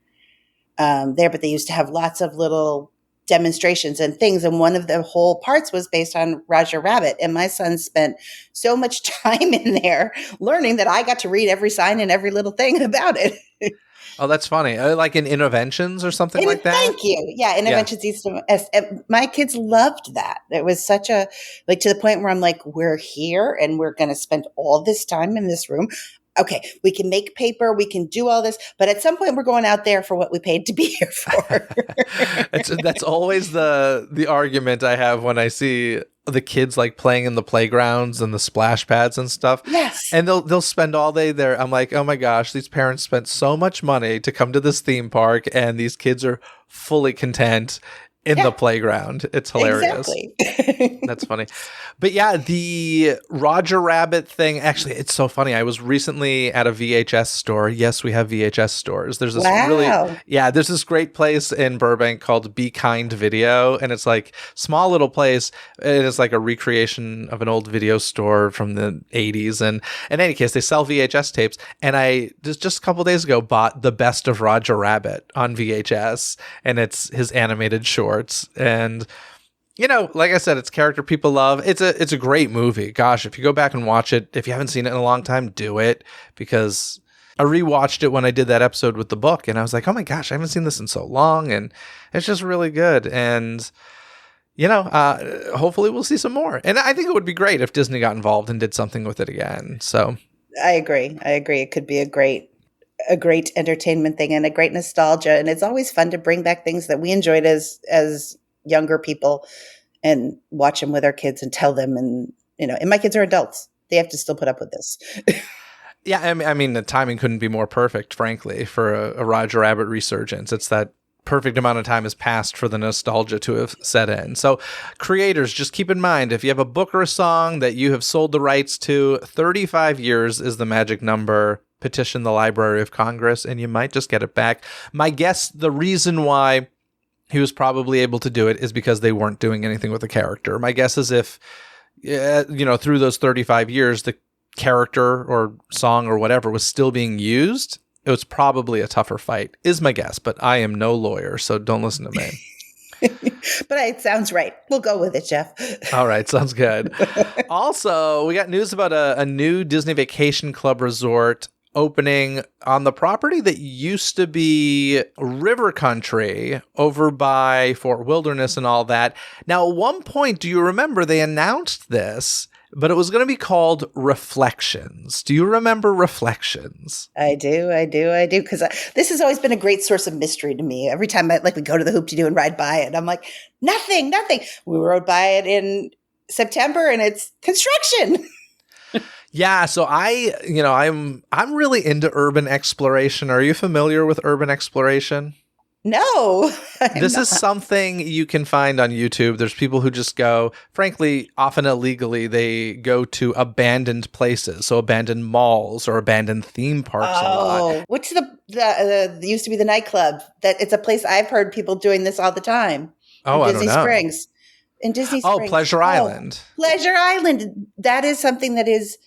there, but they used to have lots of little demonstrations and things. And one of the whole parts was based on Roger Rabbit. And my son spent so much time in there learning that I got to read every sign and every little thing about it. Oh, that's funny. Like in Interventions or something like that? Thank you. Yeah, Interventions East of my kids loved that. It was such a, like, to the point where I'm like, we're here and we're going to spend all this time in this room. Okay, we can make paper, we can do all this, but at some point we're going out there for what we paid to be here for. That's always the argument I have when I see the kids like playing in the playgrounds and the splash pads and stuff. Yes. And they'll spend all day there. I'm like, oh my gosh, these parents spent so much money to come to this theme park, and these kids are fully content in the playground. It's hilarious. Exactly. That's funny. But yeah, the Roger Rabbit thing, actually, it's so funny. I was recently at a VHS store. Yes, we have VHS stores. There's this there's this great place in Burbank called Be Kind Video. And it's like small little place. And it's like a recreation of an old video store from the 80s. And in any case, they sell VHS tapes. And I just a couple days ago bought The Best of Roger Rabbit on VHS. And it's his animated shorts. And you know, like I said, it's character people love. It's a great movie. Gosh, if you go back and watch it, if you haven't seen it in a long time, do it, because I rewatched it when I did that episode with the book, and I was like, oh my gosh, I haven't seen this in so long, and it's just really good. And you know, hopefully we'll see some more. And I think it would be great if Disney got involved and did something with it again. So I agree. It could be a great entertainment thing and a great nostalgia. And it's always fun to bring back things that we enjoyed as younger people and watch them with our kids and tell them. And, you know, and my kids are adults. They have to still put up with this. Yeah. I mean, the timing couldn't be more perfect, frankly, for a Roger Rabbit resurgence. It's that perfect amount of time has passed for the nostalgia to have set in. So creators, just keep in mind, if you have a book or a song that you have sold the rights to, 35 years is the magic number. Petition the Library of Congress and you might just get it back. My guess, the reason why he was probably able to do it is because they weren't doing anything with the character. My guess is if, you know, through those 35 years, the character or song or whatever was still being used, it was probably a tougher fight, is my guess. But I am no lawyer, so don't listen to me. But it sounds right. We'll go with it, Jeff. All right. Sounds good. Also, we got news about a new Disney Vacation Club resort opening on the property that used to be river country over by Fort Wilderness and all that. Now, at one point, do you remember they announced this, but it was going to be called Reflections. Do you remember Reflections? I do. Because this has always been a great source of mystery to me. Every time we go to the Hoop-de-Doo and ride by it, I'm like, nothing. We rode by it in September and it's construction. Yeah, so I'm really into urban exploration. Are you familiar with urban exploration? No. This is something you can find on YouTube. There's people who just go, frankly, often illegally, they go to abandoned places, so abandoned malls or abandoned theme parks a lot. What's the used to be the nightclub? That it's a place I've heard people doing this all the time. Oh, I don't know. In Disney Springs. Pleasure Island. Pleasure Island. That is something that is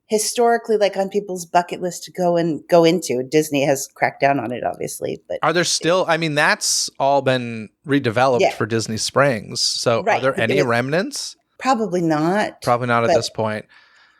historically like on people's bucket list to go into. Disney has cracked down on it, obviously. But are there still, I mean, that's all been redeveloped for Disney Springs. So are there any remnants? Probably not. Probably not at this point.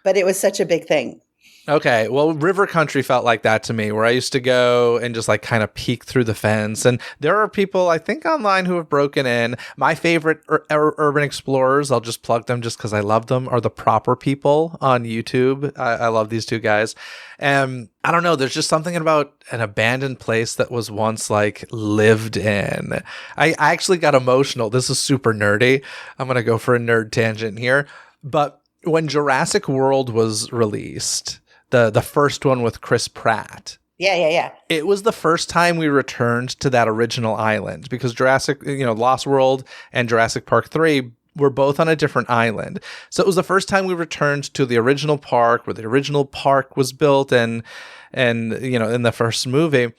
But it was such a big thing. Okay, well, River Country felt like that to me, where I used to go and just like kind of peek through the fence. And there are people, I think, online who have broken in. My favorite urban explorers, I'll just plug them just because I love them, are the Proper People on YouTube. I love these two guys. And I don't know, there's just something about an abandoned place that was once like lived in. I actually got emotional. This is super nerdy. I'm going to go for a nerd tangent here. But when Jurassic World was released, the first one with Chris Pratt. Yeah. It was the first time we returned to that original island because Lost World and Jurassic Park 3 were both on a different island. So it was the first time we returned to the original park where the original park was built and in the first movie.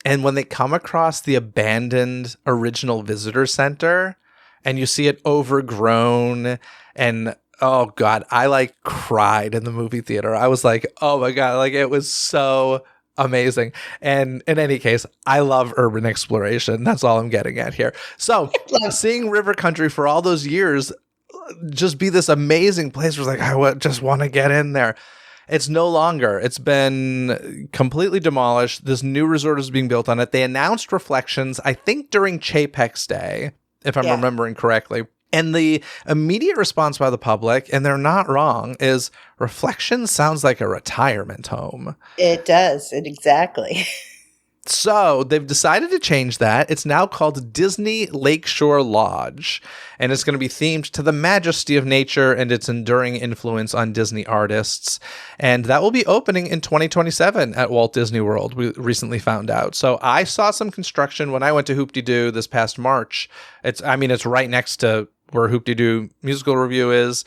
And when they come across the abandoned original visitor center and you see it overgrown and Oh God, I like cried in the movie theater. I was like, oh my God, like it was so amazing. And in any case, I love urban exploration. That's all I'm getting at here. So seeing river country for all those years just be this amazing place was like, just want to get in there. It's no longer. It's been completely demolished. This new resort is being built on it. They announced Reflections, I think during Chapek's Day, if I'm remembering correctly. And the immediate response by the public, and they're not wrong, is Reflections sounds like a retirement home. It does. Exactly. So they've decided to change that. It's now called Disney Lakeshore Lodge, and it's going to be themed to the majesty of nature and its enduring influence on Disney artists. And that will be opening in 2027 at Walt Disney World, we recently found out. So I saw some construction when I went to Hoop-de-Doo this past March. It's right next to where Hoop-de-Doo Musical Review is.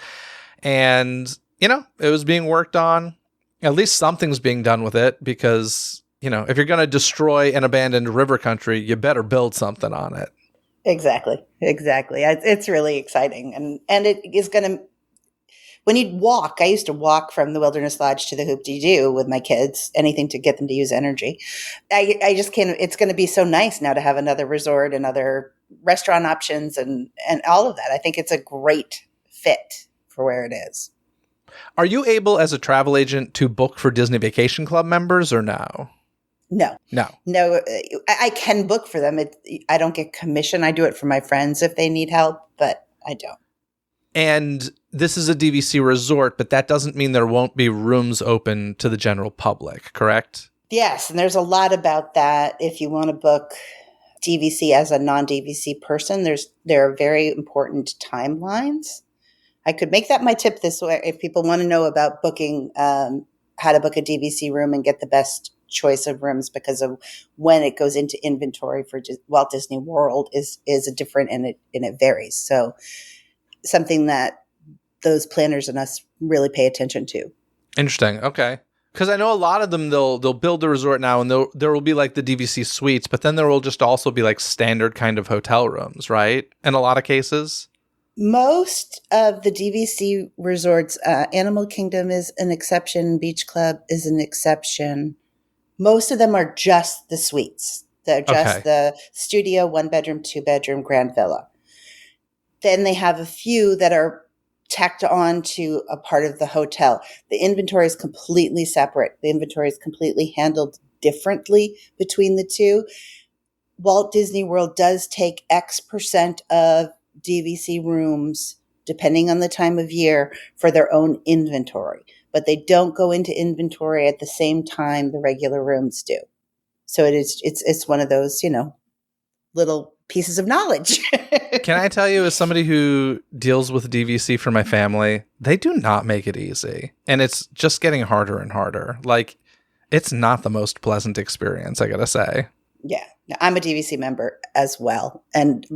And, it was being worked on. At least something's being done with it because... if you're going to destroy an abandoned river country, you better build something on it. Exactly. It's really exciting. And it is going to, when you walk, I used to walk from the Wilderness Lodge to the Hoop-de-Doo with my kids, anything to get them to use energy. I just can't, it's going to be so nice now to have another resort and other restaurant options and all of that. I think it's a great fit for where it is. Are you able as a travel agent to book for Disney Vacation Club members or no? No. I can book for them. I don't get commission. I do it for my friends if they need help, but I don't. And this is a DVC resort, but that doesn't mean there won't be rooms open to the general public, correct? Yes, and there's a lot about that. If you want to book DVC as a non-DVC person, there are very important timelines. I could make that my tip this way if people want to know about booking, how to book a DVC room and get the best choice of rooms, because of when it goes into inventory for Walt Disney World is a different, and it varies. So something that those planners and us really pay attention to. Interesting. Okay. Because I know a lot of them, they'll build the resort now, and there will be like the DVC suites, but then there will just also be like standard kind of hotel rooms, right? In a lot of cases. Most of the DVC resorts, Animal Kingdom is an exception, Beach Club is an exception. Most of them are just the suites. They're just the studio, 1-bedroom, 2-bedroom, grand villa. Then they have a few that are tacked on to a part of the hotel. The inventory is completely separate. The inventory is completely handled differently between the two. Walt Disney World does take X% of DVC rooms, depending on the time of year, for their own inventory. But they don't go into inventory at the same time the regular rooms do. So it's one of those, little pieces of knowledge. Can I tell you, as somebody who deals with DVC for my family, they do not make it easy. And it's just getting harder and harder. Like, it's not the most pleasant experience, I gotta say. Yeah. I'm a DVC member as well. And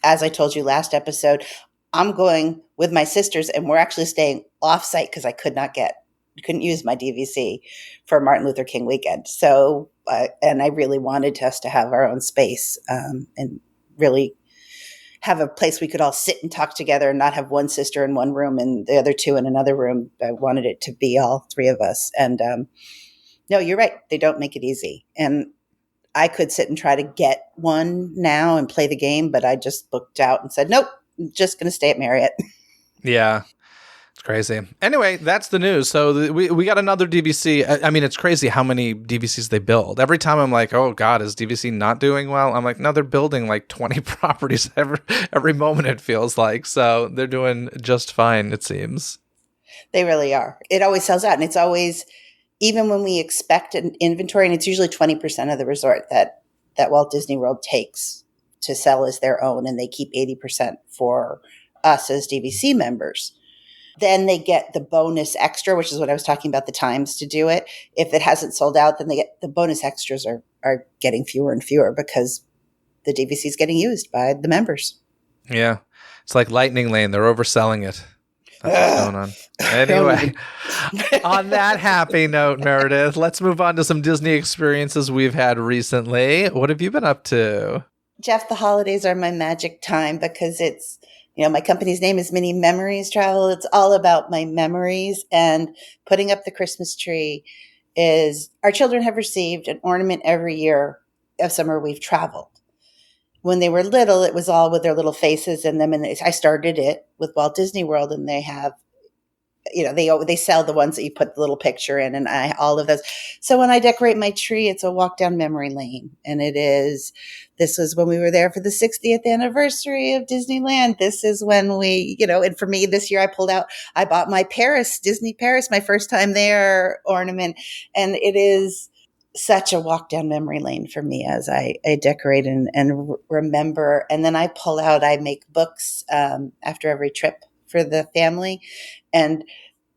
as I told you last episode, I'm going with my sisters, and we're actually staying off-site because I couldn't use my DVC for Martin Luther King weekend. So, and I really wanted us to have our own space and really have a place we could all sit and talk together and not have one sister in one room and the other two in another room. I wanted it to be all three of us. And no, you're right. They don't make it easy. And I could sit and try to get one now and play the game, but I just booked out and said, nope, I'm just going to stay at Marriott. Yeah, it's crazy. Anyway, that's the news. So we got another DVC. I mean, it's crazy how many DVCs they build. Every time I'm like, oh God, is DVC not doing well? I'm like, no, they're building like 20 properties every moment, it feels like. So they're doing just fine, it seems. They really are. It always sells out. And it's always, even when we expect an inventory, and it's usually 20% of the resort that Walt Disney World takes to sell as their own, and they keep 80% for us as DVC members. Then they get the bonus extra, which is what I was talking about, the times to do it. If it hasn't sold out, then they get the bonus extras are getting fewer and fewer because the DVC is getting used by the members. Yeah. It's like Lightning Lane. They're overselling it. That's what's going on. Anyway, on that happy note, Meredith, let's move on to some Disney experiences we've had recently. What have you been up to? Jeff, the holidays are my magic time because it's My company's name is Mini Memories Travel. It's all about my memories, and putting up the Christmas tree is our children have received an ornament every year of summer we've traveled. When they were little, it was all with their little faces in them. And I started it with Walt Disney World, and they have, they sell the ones that you put the little picture in, and all of those. So when I decorate my tree, it's a walk down memory lane. And this was when we were there for the 60th anniversary of Disneyland. This is when and for me this year I bought my Disney Paris, my first time there ornament. And it is such a walk down memory lane for me as I decorate and remember. And then I make books after every trip for the family. And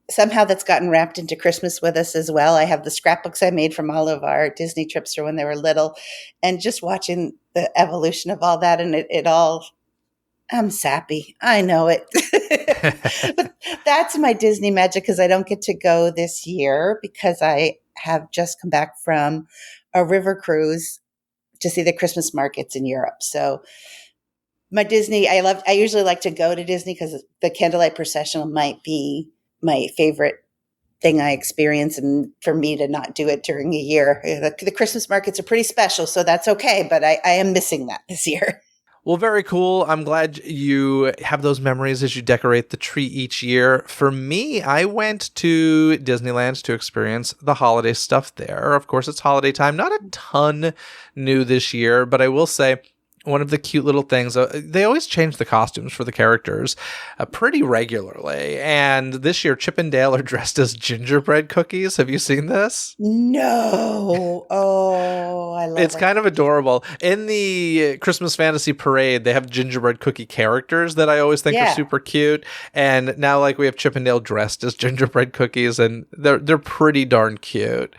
somehow that's gotten wrapped into Christmas with us as well. I have the scrapbooks I made from all of our Disney trips for when they were little, and just watching the evolution of all that. And I'm sappy. I know it. But that's my Disney magic, because I don't get to go this year because I have just come back from a river cruise to see the Christmas markets in Europe. So my Disney, I usually like to go to Disney because the candlelight procession might be my favorite thing I experience. And for me to not do it during a year, the Christmas markets are pretty special, so that's okay. But I am missing that this year. Well, very cool. I'm glad you have those memories as you decorate the tree each year. For me, I went to Disneyland to experience the holiday stuff there. Of course, it's holiday time. Not a ton new this year, but I will say one of the cute little things, they always change the costumes for the characters pretty regularly. And this year, Chip and Dale are dressed as gingerbread cookies. Have you seen this? No. Oh, I love it. It's kind of adorable. In the Christmas Fantasy Parade, they have gingerbread cookie characters that I always think are super cute. And now, we have Chip and Dale dressed as gingerbread cookies, and they're pretty darn cute.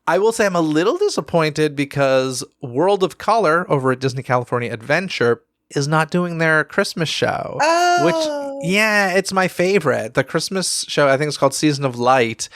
I will say I'm a little disappointed because World of Color over at Disney California Adventure is not doing their Christmas show. Oh. Which, it's my favorite. The Christmas show, I think it's called Season of Light.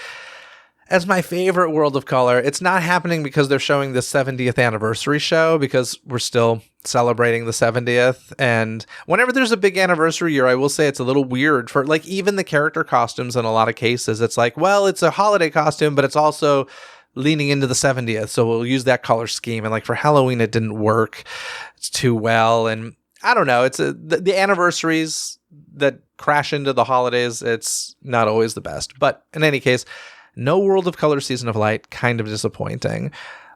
That's my favorite World of Color. It's not happening because they're showing the 70th anniversary show, because we're still celebrating the 70th. And whenever there's a big anniversary year, I will say it's a little weird for even the character costumes in a lot of cases. It's it's a holiday costume, but it's also leaning into the 70th, so we'll use that color scheme. And for Halloween, it didn't work too well. And I don't know, it's the anniversaries that crash into the holidays, it's not always the best. But in any case, no World of Color Season of Light, kind of disappointing.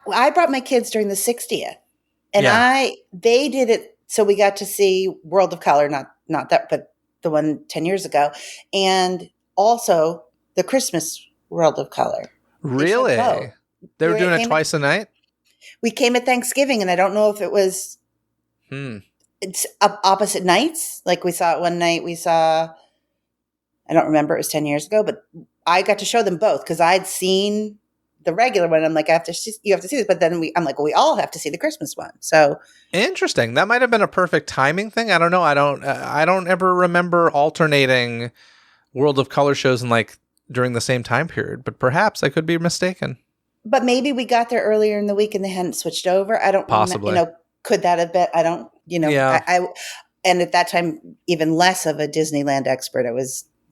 Well, I brought my kids during the 60th, and they did it, so we got to see World of Color, not that, but the one 10 years ago, and also the Christmas World of Color. Really? They were doing it twice a night? We came at Thanksgiving, and I don't know if it was it's opposite nights. We saw it one night. I don't remember, it was 10 years ago, but I got to show them both because I'd seen the regular one. I'm like, you have to see this. But then we all have to see the Christmas one. So interesting. That might have been a perfect timing thing. I don't know. I don't ever remember alternating World of Color shows in during the same time period, but perhaps I could be mistaken. But maybe we got there earlier in the week and they hadn't switched over. I don't possibly. Could that have been? I don't. I and at that time even less of a Disneyland expert.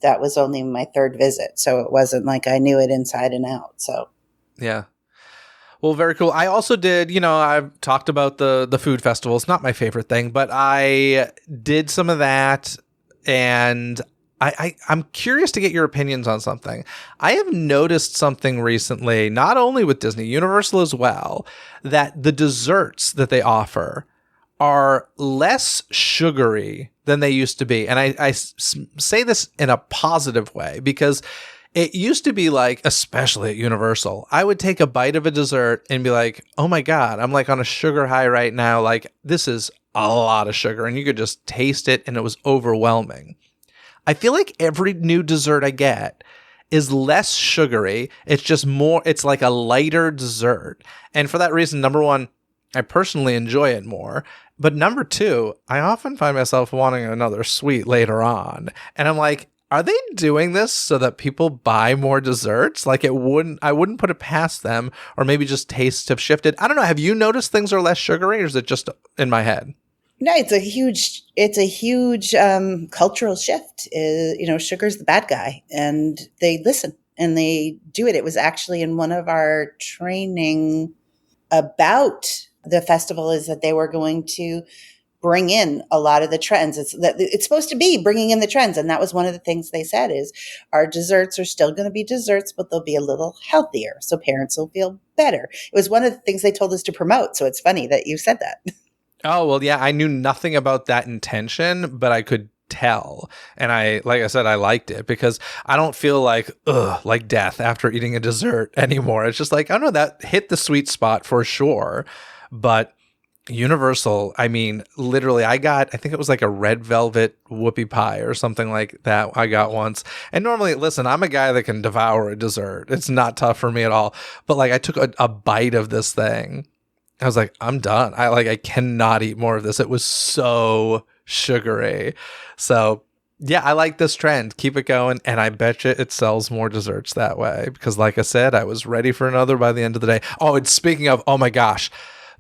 That was only my third visit, so it wasn't like I knew it inside and out. So yeah. Well, very cool. I also did, I've talked about the food festival. It's not my favorite thing, but I did some of that, and I'm curious to get your opinions on something. I have noticed something recently, not only with Disney, Universal as well, that the desserts that they offer are less sugary than they used to be. And I say this in a positive way, because it used to be especially at Universal, I would take a bite of a dessert and be like, oh my God, I'm on a sugar high right now. This is a lot of sugar. And you could just taste it, and it was overwhelming. I feel like every new dessert I get is less sugary. It's just more, it's like a lighter dessert. And for that reason, number one, I personally enjoy it more. But number two, I often find myself wanting another sweet later on. And I'm like, are they doing this so that people buy more desserts? I wouldn't put it past them, or maybe just tastes have shifted. I don't know. Have you noticed things are less sugary, or is it just in my head? No, it's a huge cultural shift. Sugar's the bad guy, and they listen and they do it. It was actually in one of our training about the festival is that they were going to bring in a lot of the trends. It's supposed to be bringing in the trends, and that was one of the things they said is our desserts are still going to be desserts, but they'll be a little healthier, so parents will feel better. It was one of the things they told us to promote. So it's funny that you said that. Oh, well, yeah, I knew nothing about that intention, but I could tell. And like I said, I liked it because I don't feel like death after eating a dessert anymore. It's just like, I don't know, that hit the sweet spot for sure. But Universal, I mean, literally, I think it was like a red velvet whoopie pie or something like that I got once. And normally, listen, I'm a guy that can devour a dessert. It's not tough for me at all. But like, I took a bite of this thing. I was like, I'm done. I cannot eat more of this. It was so sugary. So yeah, I like this trend. Keep it going. And I bet you it sells more desserts that way. Because like I said, I was ready for another by the end of the day. Oh, and speaking of, oh my gosh,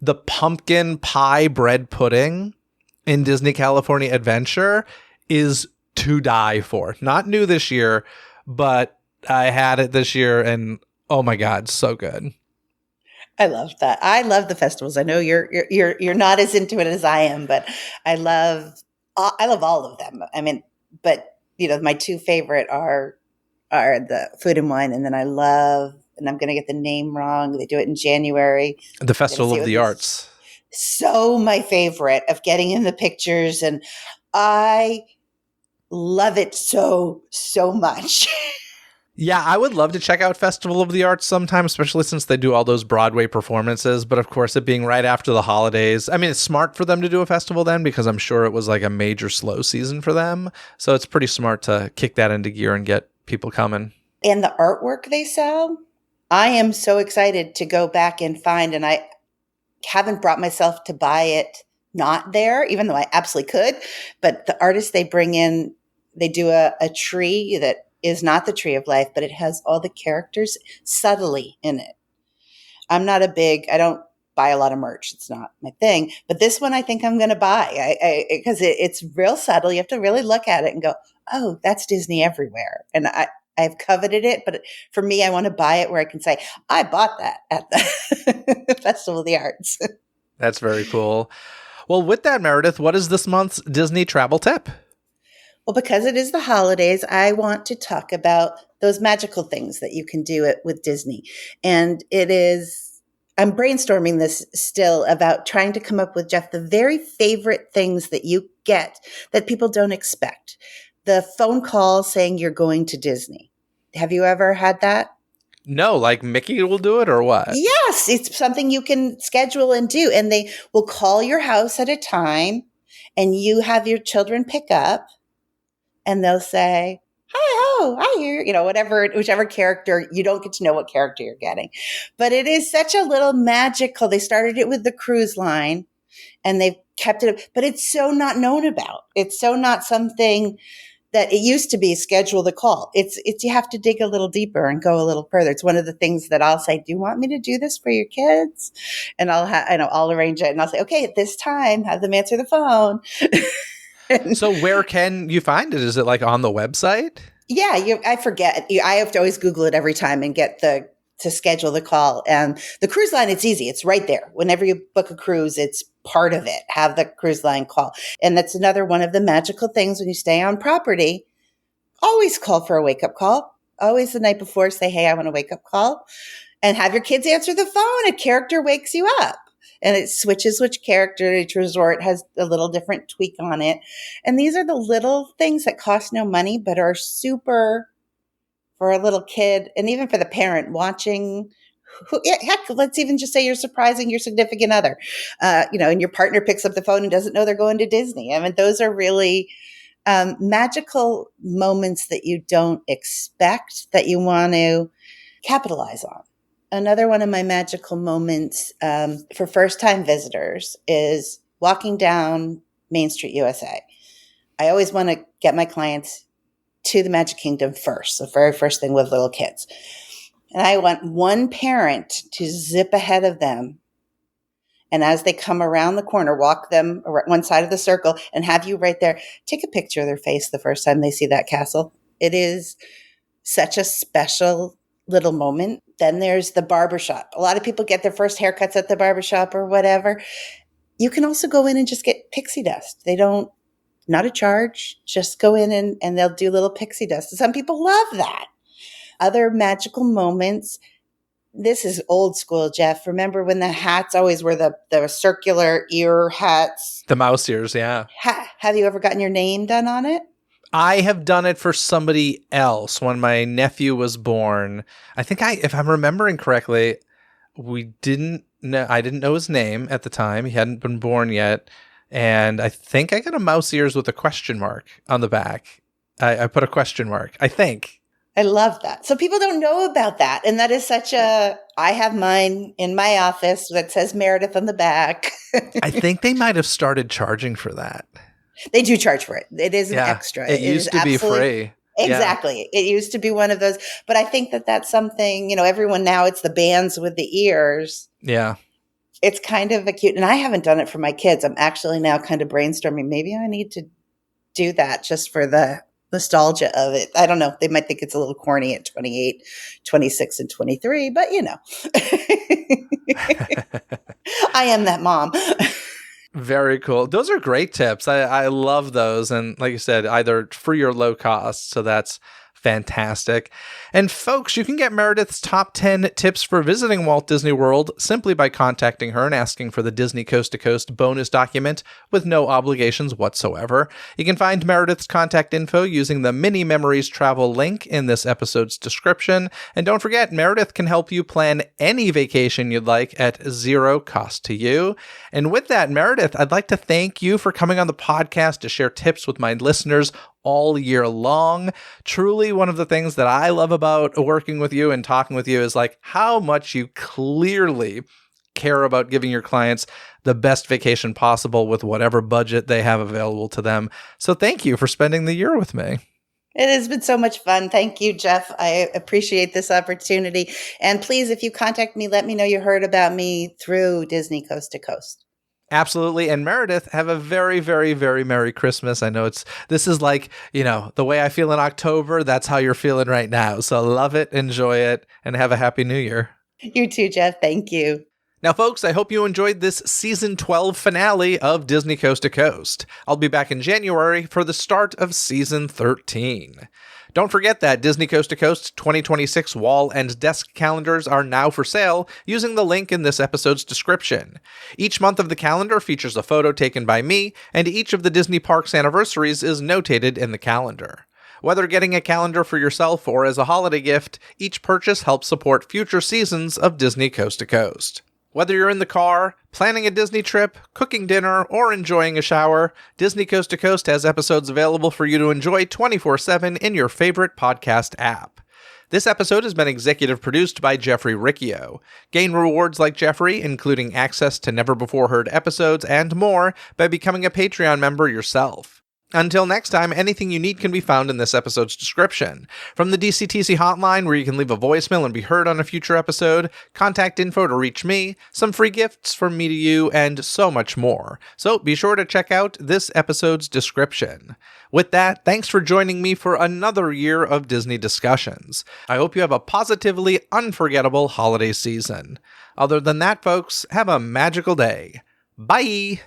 the pumpkin pie bread pudding in Disney California Adventure is to die for. Not new this year, but I had it this year and oh my God, so good. I love that. I love the festivals. I know you're not as into it as I am, but I love all of them. I mean, but my two favorite are the Food and Wine, and then I love, and I'm going to get the name wrong. They do it in January. The Festival of the Arts. So my favorite of getting in the pictures, and I love it so much. Yeah, I would love to check out Festival of the Arts sometime, especially since they do all those Broadway performances. But of course, it being right after the holidays, I mean, it's smart for them to do a festival then because I'm sure it was like a major slow season for them. So it's pretty smart to kick that into gear and get people coming. And the artwork they sell, I am so excited to go back and find, and I haven't brought myself to buy it not there, even though I absolutely could. But the artists they bring in, they do a tree that is not the tree of life, but it has all the characters subtly in it. I don't buy a lot of merch. It's not my thing. But this one I think I'm going to buy because it's real subtle. You have to really look at it and go, oh, that's Disney everywhere. And I've coveted it, but for me, I want to buy it where I can say, I bought that at the Festival of the Arts. That's very cool. Well, with that, Meredith, what is this month's Disney travel tip? Well, because it is the holidays, I want to talk about those magical things that you can do with Disney. And I'm brainstorming this still about trying to come up with, Jeff, the very favorite things that you get that people don't expect. The phone call saying you're going to Disney. Have you ever had that? No, like Mickey will do it or what? Yes, it's something you can schedule and do. And they will call your house at a time and you have your children pick up and they'll say, hi, here, whichever character, you don't get to know what character you're getting. But it is such a little magical. They started it with the cruise line and they've kept it, but it's so not known about. It's so not something that it used to be schedule the call. It's you have to dig a little deeper and go a little further. It's one of the things that I'll say, do you want me to do this for your kids? And I'll arrange it and I'll say, okay, at this time, have them answer the phone. So where can you find it? Is it like on the website? Yeah, I forget. I have to always Google it every time and get to schedule the call. And the cruise line, it's easy. It's right there. Whenever you book a cruise, it's part of it. Have the cruise line call. And that's another one of the magical things when you stay on property. Always call for a wake-up call. Always the night before say, hey, I want a wake-up call. And have your kids answer the phone. A character wakes you up. And it switches which character. Each resort has a little different tweak on it. And these are the little things that cost no money, but are super for a little kid and even for the parent watching. Heck, let's even just say you're surprising your significant other, and your partner picks up the phone and doesn't know they're going to Disney. I mean, those are really magical moments that you don't expect that you want to capitalize on. Another one of my magical moments for first-time visitors is walking down Main Street, USA. I always want to get my clients to the Magic Kingdom first, the very first thing with little kids. And I want one parent to zip ahead of them And as they come around the corner, walk them one side of the circle and have you right there. Take a picture of their face the first time they see that castle. It is such a special little moment. Then there's the barbershop. A lot of people get their first haircuts at the barbershop or whatever. You can also go in and just get pixie dust. Not a charge, just go in and they'll do little pixie dust. Some people love that. Other magical moments. This is old school, Jeff. Remember when the hats always were the circular ear hats? The mouse ears, yeah. Have you ever gotten your name done on it? I have done it for somebody else when my nephew was born. I think if I'm remembering correctly, I didn't know his name at the time. He hadn't been born yet. And I think I got a mouse ears with a question mark on the back. I put a question mark, I think. I love that. So people don't know about that. And that is I have mine in my office that says Meredith on the back. I think they might have started charging for that. They do charge for it. It is an extra. It used to be free. Exactly. Yeah. It used to be one of those. But I think that's something, everyone now, it's the bands with the ears. Yeah. It's kind of cute. And I haven't done it for my kids. I'm actually now kind of brainstorming. Maybe I need to do that just for the nostalgia of it. I don't know. They might think it's a little corny at 28, 26, and 23, but I am that mom. Very cool. Those are great tips. I love those. And like you said, either free or low cost. So that's fantastic. And folks, you can get Meredith's top 10 tips for visiting Walt Disney World simply by contacting her and asking for the Disney Coast to Coast bonus document with no obligations whatsoever. You can find Meredith's contact info using the Mini Memories travel link in this episode's description. And don't forget, Meredith can help you plan any vacation you'd like at zero cost to you. And with that, Meredith, I'd like to thank you for coming on the podcast to share tips with my listeners all year long. Truly, one of the things that I love about working with you and talking with you is like how much you clearly care about giving your clients the best vacation possible with whatever budget they have available to them. So thank you for spending the year with me. It has been so much fun. Thank you, Jeff. I appreciate this opportunity. And please, if you contact me, let me know you heard about me through Disney Coast to Coast. Absolutely. And Meredith, have a very, very, very Merry Christmas. I know this is like, the way I feel in October, that's how you're feeling right now. So love it, enjoy it, and have a Happy New Year. You too, Jeff. Thank you. Now, folks, I hope you enjoyed this season 12 finale of Disney Coast to Coast. I'll be back in January for the start of season 13. Don't forget that Disney Coast to Coast 2026 wall and desk calendars are now for sale using the link in this episode's description. Each month of the calendar features a photo taken by me, and each of the Disney Parks anniversaries is notated in the calendar. Whether getting a calendar for yourself or as a holiday gift, each purchase helps support future seasons of Disney Coast to Coast. Whether you're in the car, planning a Disney trip, cooking dinner, or enjoying a shower, Disney Coast to Coast has episodes available for you to enjoy 24/7 in your favorite podcast app. This episode has been executive produced by Jeffrey Riccio. Gain rewards like Jeffrey, including access to never-before-heard episodes and more, by becoming a Patreon member yourself. Until next time, anything you need can be found in this episode's description. From the DCTC hotline, where you can leave a voicemail and be heard on a future episode, contact info to reach me, some free gifts from me to you, and so much more. So be sure to check out this episode's description. With that, thanks for joining me for another year of Disney discussions. I hope you have a positively unforgettable holiday season. Other than that, folks, have a magical day. Bye!